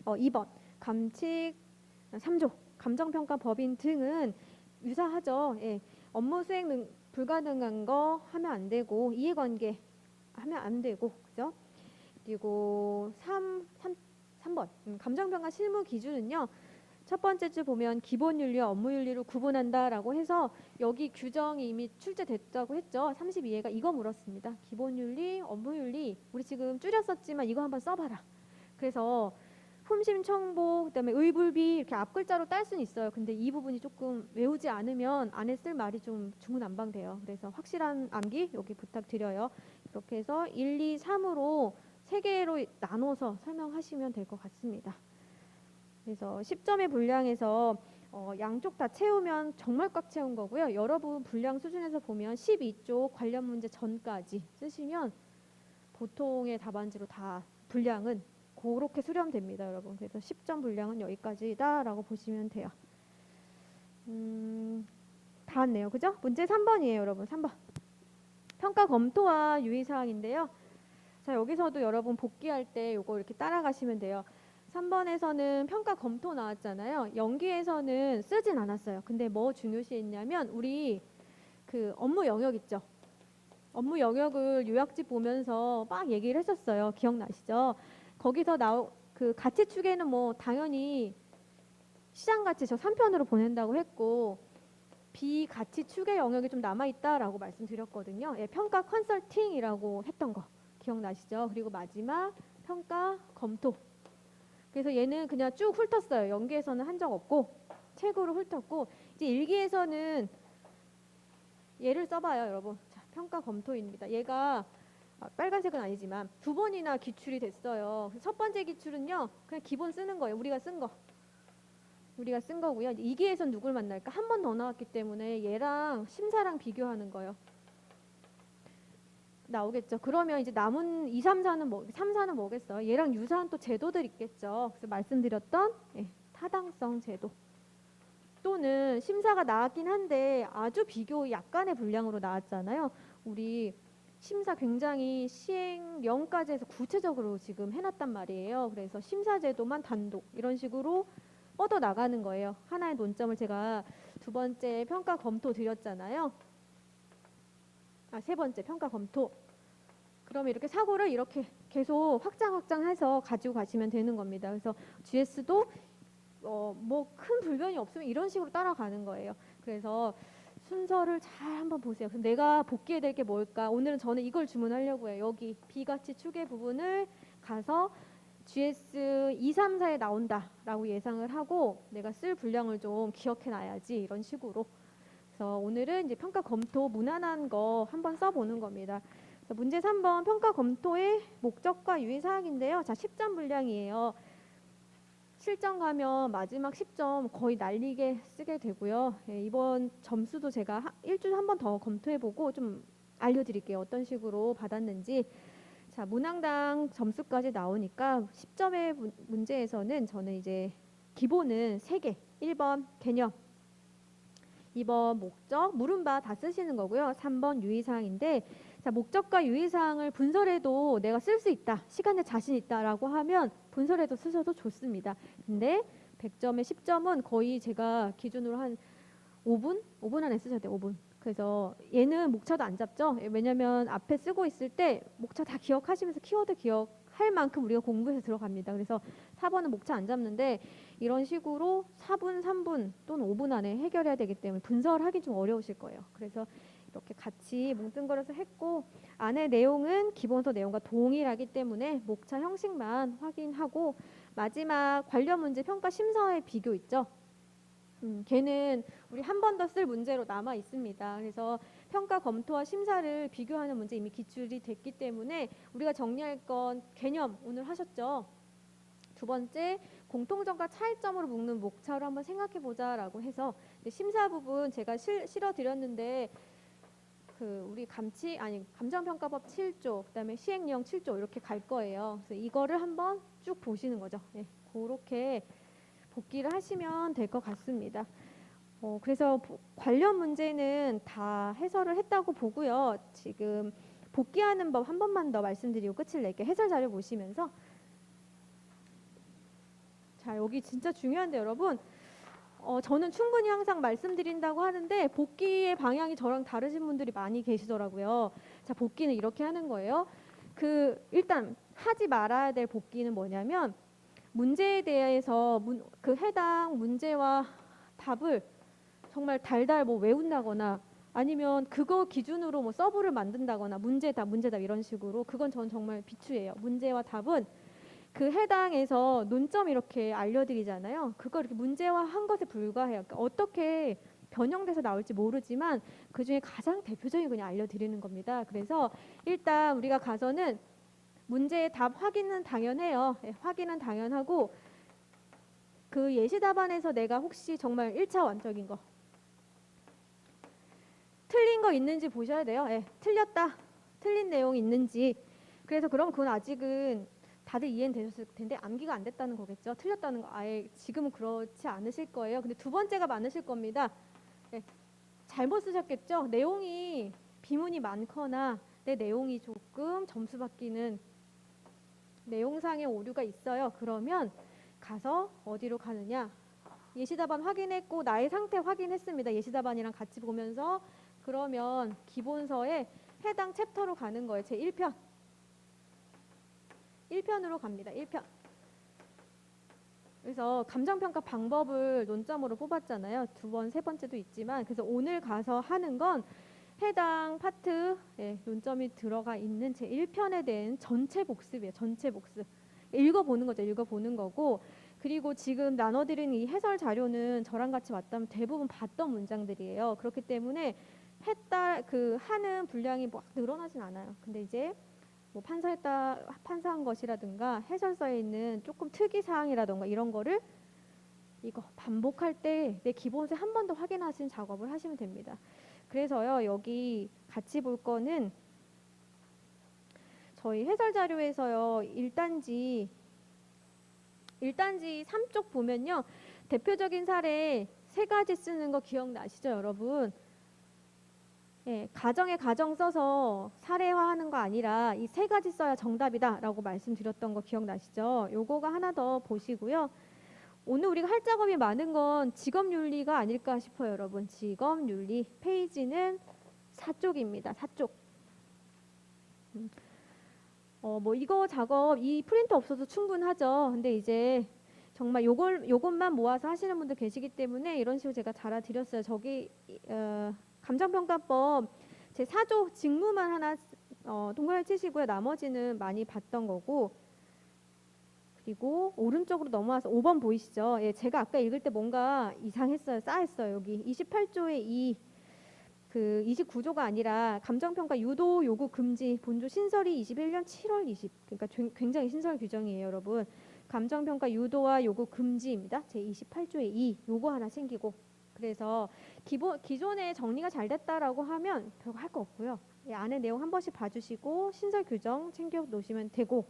2번 감칙 3조 감정평가 법인 등은 유사하죠. 예, 업무 수행 불가능한 거 하면 안 되고 이해관계 하면 안 되고 그죠? 그리고 3번 감정평가 실무 기준은요. 첫 번째 줄 보면 기본윤리와 업무윤리로 구분한다라고 해서 여기 규정이 이미 출제됐다고 했죠. 32회가 이거 물었습니다. 기본윤리, 업무윤리 우리 지금 줄였었지만 이거 한번 써봐라. 그래서 품심청보 그다음에 의불비 이렇게 앞글자로 딸 수는 있어요. 근데 이 부분이 조금 외우지 않으면 안에 쓸 말이 좀 중구난방돼요. 그래서 확실한 암기 여기 부탁드려요. 이렇게 해서 1, 2, 3으로 3개로 나눠서 설명하시면 될 것 같습니다. 그래서 10점의 분량에서 양쪽 다 채우면 정말 꽉 채운 거고요. 여러분 분량 수준에서 보면 12쪽 관련 문제 전까지 쓰시면 보통의 답안지로 다 분량은 그렇게 수렴됩니다, 여러분. 그래서 10점 분량은 여기까지다라고 보시면 돼요. 다 왔네요, 그죠? 문제 3번이에요, 여러분. 3번. 평가 검토와 유의사항인데요. 자, 여기서도 여러분 복귀할 때 요거 이렇게 따라가시면 돼요. 3번에서는 평가 검토 나왔잖아요. 연기에서는 쓰진 않았어요. 근데 뭐 중요시했냐면 우리 그 업무 영역 있죠. 업무 영역을 요약집 보면서 막 얘기를 했었어요. 기억나시죠? 거기서 그 가치 추계는 뭐 당연히 시장 가치 저 3편으로 보낸다고 했고 비가치 추계 영역이 좀 남아있다라고 말씀드렸거든요. 예, 평가 컨설팅이라고 했던 거 기억나시죠? 그리고 마지막 평가 검토. 그래서 얘는 그냥 쭉 훑었어요. 연기에서는 한 적 없고 책으로 훑었고 이제 일기에서는 얘를 써봐요, 여러분. 자, 평가 검토입니다. 얘가 빨간색은 아니지만 2번이나 기출이 됐어요. 첫 번째 기출은요, 그냥 기본 쓰는 거예요. 우리가 쓴 거. 우리가 쓴 거고요. 2기에선 누굴 만날까? 한 번 더 나왔기 때문에 얘랑 심사랑 비교하는 거예요. 나오겠죠. 그러면 이제 남은 2, 3, 4는 뭐, 3, 4는 뭐겠어요? 얘랑 유사한 또 제도들 있겠죠. 그래서 말씀드렸던 타당성 제도. 또는 심사가 나왔긴 한데 아주 비교 약간의 분량으로 나왔잖아요. 우리 심사 굉장히 시행령까지 해서 구체적으로 지금 해놨단 말이에요. 그래서 심사제도만 단독 이런 식으로 뻗어 나가는 거예요. 하나의 논점을 제가 2번째 평가 검토 드렸잖아요. 세 번째 평가 검토. 그러면 이렇게 사고를 이렇게 계속 확장해서 가지고 가시면 되는 겁니다. 그래서 GS도 뭐 큰 불변이 없으면 이런 식으로 따라가는 거예요. 그래서 순서를 잘 한번 보세요. 그럼 내가 복귀해야 될 게 뭘까? 오늘은 저는 이걸 주문하려고 해요. 여기 비가치 추계 부분을 가서 GS 2, 3, 4에 나온다라고 예상을 하고 내가 쓸 분량을 좀 기억해 놔야지 이런 식으로. 그래서 오늘은 이제 평가 검토 무난한 거 한번 써보는 겁니다. 그래서 문제 3번 평가 검토의 목적과 유의사항인데요. 자, 10점 분량이에요. 실전 가면 마지막 10점 거의 날리게 쓰게 되고요. 이번 점수도 제가 일주일에 한 번 더 검토해보고 좀 알려드릴게요. 어떤 식으로 받았는지. 자, 문항당 점수까지 나오니까 10점의 문제에서는 저는 이제 기본은 3개. 1번 개념, 2번 목적, 물음바 다 쓰시는 거고요. 3번 유의사항인데 자, 목적과 유의사항을 분설해도 내가 쓸 수 있다. 시간에 자신 있다라고 하면 분설해도 쓰셔도 좋습니다. 근데 100점에 10점은 거의 제가 기준으로 한 5분? 5분 안에 쓰셔야 돼요. 5분. 그래서 얘는 목차도 안 잡죠. 왜냐면 앞에 쓰고 있을 때 목차 다 기억하시면서 키워드 기억할 만큼 우리가 공부해서 들어갑니다. 그래서 4번은 목차 안 잡는데 이런 식으로 4분, 3분 또는 5분 안에 해결해야 되기 때문에 분설하기 좀 어려우실 거예요. 그래서 이렇게 같이 뭉뚱그려서 했고 안에 내용은 기본서 내용과 동일하기 때문에 목차 형식만 확인하고 마지막 관련 문제 평가 심사의 비교 있죠. 걔는 우리 한 번 더 쓸 문제로 남아 있습니다. 그래서 평가 검토와 심사를 비교하는 문제 이미 기출이 됐기 때문에 우리가 정리할 건 개념 오늘 하셨죠. 2번째 공통점과 차이점으로 묶는 목차로 한번 생각해 보자라고 해서 심사 부분 제가 실어 드렸는데 우리 감정평가법 7조, 그다음에 시행령 7조 이렇게 갈 거예요. 그래서 이거를 한번 쭉 보시는 거죠. 네, 그렇게 복기를 하시면 될 것 같습니다. 그래서 관련 문제는 다 해설을 했다고 보고요. 지금 복기하는 법 한 번만 더 말씀드리고 끝을 낼게요. 해설 자료 보시면서. 자, 여기 진짜 중요한데 여러분. 저는 충분히 항상 말씀드린다고 하는데 복기의 방향이 저랑 다르신 분들이 많이 계시더라고요. 자, 복기는 이렇게 하는 거예요. 일단 하지 말아야 될 복기는 뭐냐면 문제에 대해서 해당 문제와 답을 정말 달달 외운다거나 아니면 그거 기준으로 서브를 만든다거나 문제답 이런 식으로, 그건 전 정말 비추예요. 문제와 답은 그 해당에서 논점 이렇게 알려드리잖아요. 그거 이렇게 문제화한 것에 불과해요. 그러니까 어떻게 변형돼서 나올지 모르지만 그 중에 가장 대표적인 그냥 알려드리는 겁니다. 그래서 일단 우리가 가서는 문제의 답 확인은 당연해요. 네, 확인은 당연하고 그 예시 답안에서 내가 혹시 정말 1차원적인 거 틀린 거 있는지 보셔야 돼요. 네, 틀린 내용이 있는지. 그래서 그럼 그건 아직은 다들 이해는 되셨을 텐데 암기가 안 됐다는 거겠죠. 틀렸다는 거 아예 지금은 그렇지 않으실 거예요. 근데 두 번째가 많으실 겁니다. 네, 잘못 쓰셨겠죠. 내용이 비문이 많거나 내 내용이 조금 점수 받기는 내용상의 오류가 있어요. 그러면 가서 어디로 가느냐, 예시답안 확인했고 나의 상태 확인했습니다. 예시답안이랑 같이 보면서 그러면 기본서에 해당 챕터로 가는 거예요. 제 1편으로 갑니다. 1편. 그래서 감정평가 방법을 논점으로 뽑았잖아요. 두 번, 세 번째도 있지만, 그래서 오늘 가서 하는 건 해당 파트 논점이 들어가 있는 제 1편에 대한 전체 복습이에요. 전체 복습. 읽어보는 거죠. 읽어보는 거고, 그리고 지금 나눠드린 이 해설 자료는 저랑 같이 왔다면 대부분 봤던 문장들이에요. 그렇기 때문에 하는 분량이 막 늘어나진 않아요. 근데 이제 판사한 것이라든가 해설서에 있는 조금 특이 사항이라든가 이런 거를 이거 반복할 때 내 기본세 한 번 더 확인하시는 작업을 하시면 됩니다. 그래서요, 여기 같이 볼 거는 저희 해설 자료에서요, 1단지 3쪽 보면요, 대표적인 사례 3가지 쓰는 거 기억나시죠, 여러분? 예, 가정에 가정 써서 사례화하는 거 아니라 이 3가지 써야 정답이다라고 말씀드렸던 거 기억나시죠? 요거가 하나 더 보시고요. 오늘 우리가 할 작업이 많은 건 직업윤리가 아닐까 싶어요, 여러분. 직업윤리 페이지는 4쪽입니다. 4쪽. 이거 작업 이 프린터 없어도 충분하죠. 근데 이제 정말 요것만 모아서 하시는 분들 계시기 때문에 이런 식으로 제가 달아드렸어요. 저기 감정평가법 제 4조 직무만 하나 동그라미 치시고요. 나머지는 많이 봤던 거고, 그리고 오른쪽으로 넘어와서 5번 보이시죠? 예, 제가 아까 읽을 때 뭔가 이상했어요. 싸했어요. 여기 28조의 29조가 아니라 감정평가 유도 요구 금지 본조 신설이 21년 7월 20, 그러니까 굉장히 신설 규정이에요, 여러분. 감정평가 유도와 요구 금지입니다. 제 28조의 2 요거 하나 챙기고, 그래서 기존에 정리가 잘 됐다라고 하면 별거 할 거 없고요. 이 안에 내용 한 번씩 봐주시고 신설 규정 챙겨 놓으시면 되고,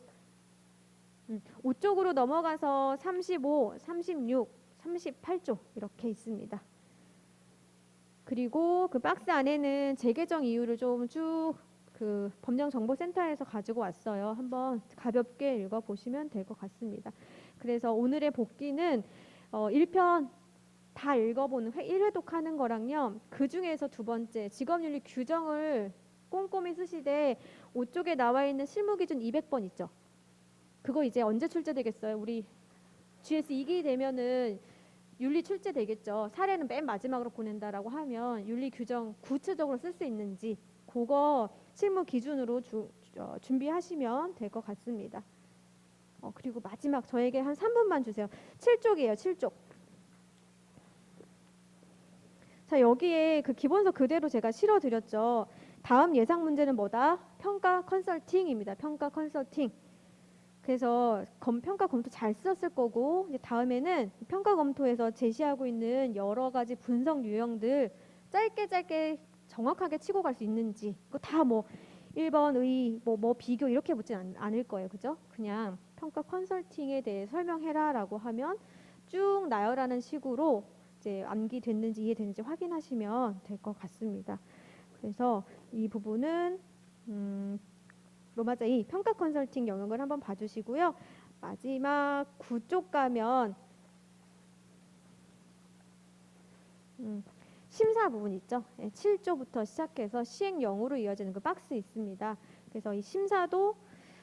5쪽으로 넘어가서 35, 36, 38조 이렇게 있습니다. 그리고 그 박스 안에는 재개정 이유를 좀 쭉 법령정보센터에서 가지고 왔어요. 한번 가볍게 읽어보시면 될 것 같습니다. 그래서 오늘의 복기는 1편 다 읽어보는 1회독하는 거랑요, 그 중에서 두 번째 직업윤리 규정을 꼼꼼히 쓰시되 5쪽에 나와 있는 실무기준 200번 있죠. 그거 이제 언제 출제되겠어요? 우리 GS 2기 되면은 윤리 출제되겠죠. 사례는 맨 마지막으로 보낸다라고 하면 윤리 규정 구체적으로 쓸 수 있는지 그거 실무 기준으로 준비하시면 될 것 같습니다. 그리고 마지막 저에게 한 3분만 주세요. 7쪽이에요. 7쪽. 자, 여기에 그 기본서 그대로 제가 실어드렸죠. 다음 예상 문제는 뭐다? 평가 컨설팅입니다. 평가 컨설팅. 그래서 평가 검토 잘 썼을 거고, 이제 다음에는 평가 검토에서 제시하고 있는 여러 가지 분석 유형들 짧게 정확하게 치고 갈 수 있는지, 그거 다 뭐 1번 의 뭐 비교 이렇게 묻진 않을 거예요. 그죠? 그냥 평가 컨설팅에 대해 설명해라라고 하면 쭉 나열하는 식으로 이제 암기됐는지 이해됐는지 확인하시면 될 것 같습니다. 그래서 이 부분은 로마자 2 평가 컨설팅 영역을 한번 봐주시고요. 마지막 9쪽 가면 심사 부분 있죠. 7조부터 시작해서 시행령으로 이어지는 그 박스 있습니다. 그래서 이 심사도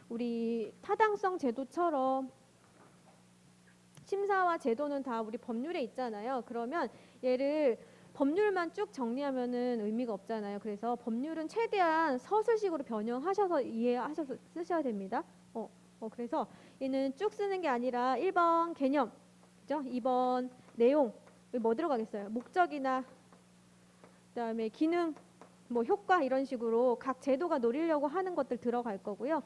우리 타당성 제도처럼 심사와 제도는 다 우리 법률에 있잖아요. 그러면 얘를 법률만 쭉 정리하면은 의미가 없잖아요. 그래서 법률은 최대한 서술식으로 변형하셔서 이해하셔서 쓰셔야 됩니다. 그래서 얘는 쭉 쓰는 게 아니라 1번 개념, 그죠? 2번 내용, 뭐 들어가겠어요? 목적이나 그다음에 기능, 뭐 효과 이런 식으로 각 제도가 노리려고 하는 것들 들어갈 거고요.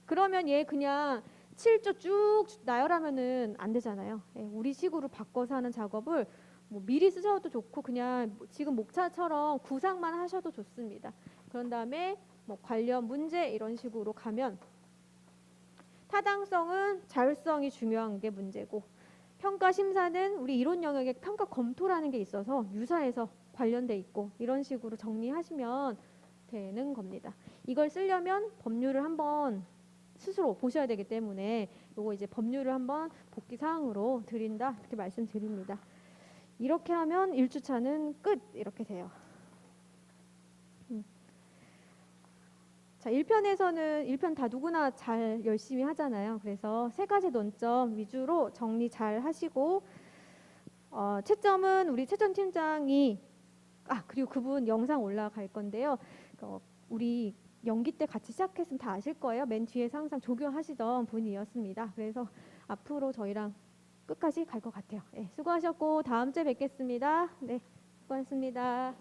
그러면 얘 그냥 7조 쭉 나열하면은 안 되잖아요. 우리 식으로 바꿔서 하는 작업을 뭐 미리 쓰셔도 좋고 그냥 지금 목차처럼 구상만 하셔도 좋습니다. 그런 다음에 뭐 관련 문제 이런 식으로 가면 타당성은 자율성이 중요한 게 문제고 평가 심사는 우리 이론 영역에 평가 검토라는 게 있어서 유사해서 관련돼 있고 이런 식으로 정리하시면 되는 겁니다. 이걸 쓰려면 법률을 한번 스스로 보셔야 되기 때문에 요거 이제 법률을 한번 복기 사항으로 드린다 이렇게 말씀드립니다. 이렇게 하면 1주차는 끝 이렇게 돼요. 자, 1편에서는 1편 다 누구나 잘 열심히 하잖아요. 그래서 세 가지 논점 위주로 정리 잘 하시고 채점은 우리 채점 팀장이 그리고 그분 영상 올라갈 건데요. 우리 연기 때 같이 시작했으면 다 아실 거예요. 맨 뒤에서 항상 조교하시던 분이었습니다. 그래서 앞으로 저희랑 끝까지 갈 것 같아요. 네, 수고하셨고 다음 주에 뵙겠습니다. 네, 수고하셨습니다.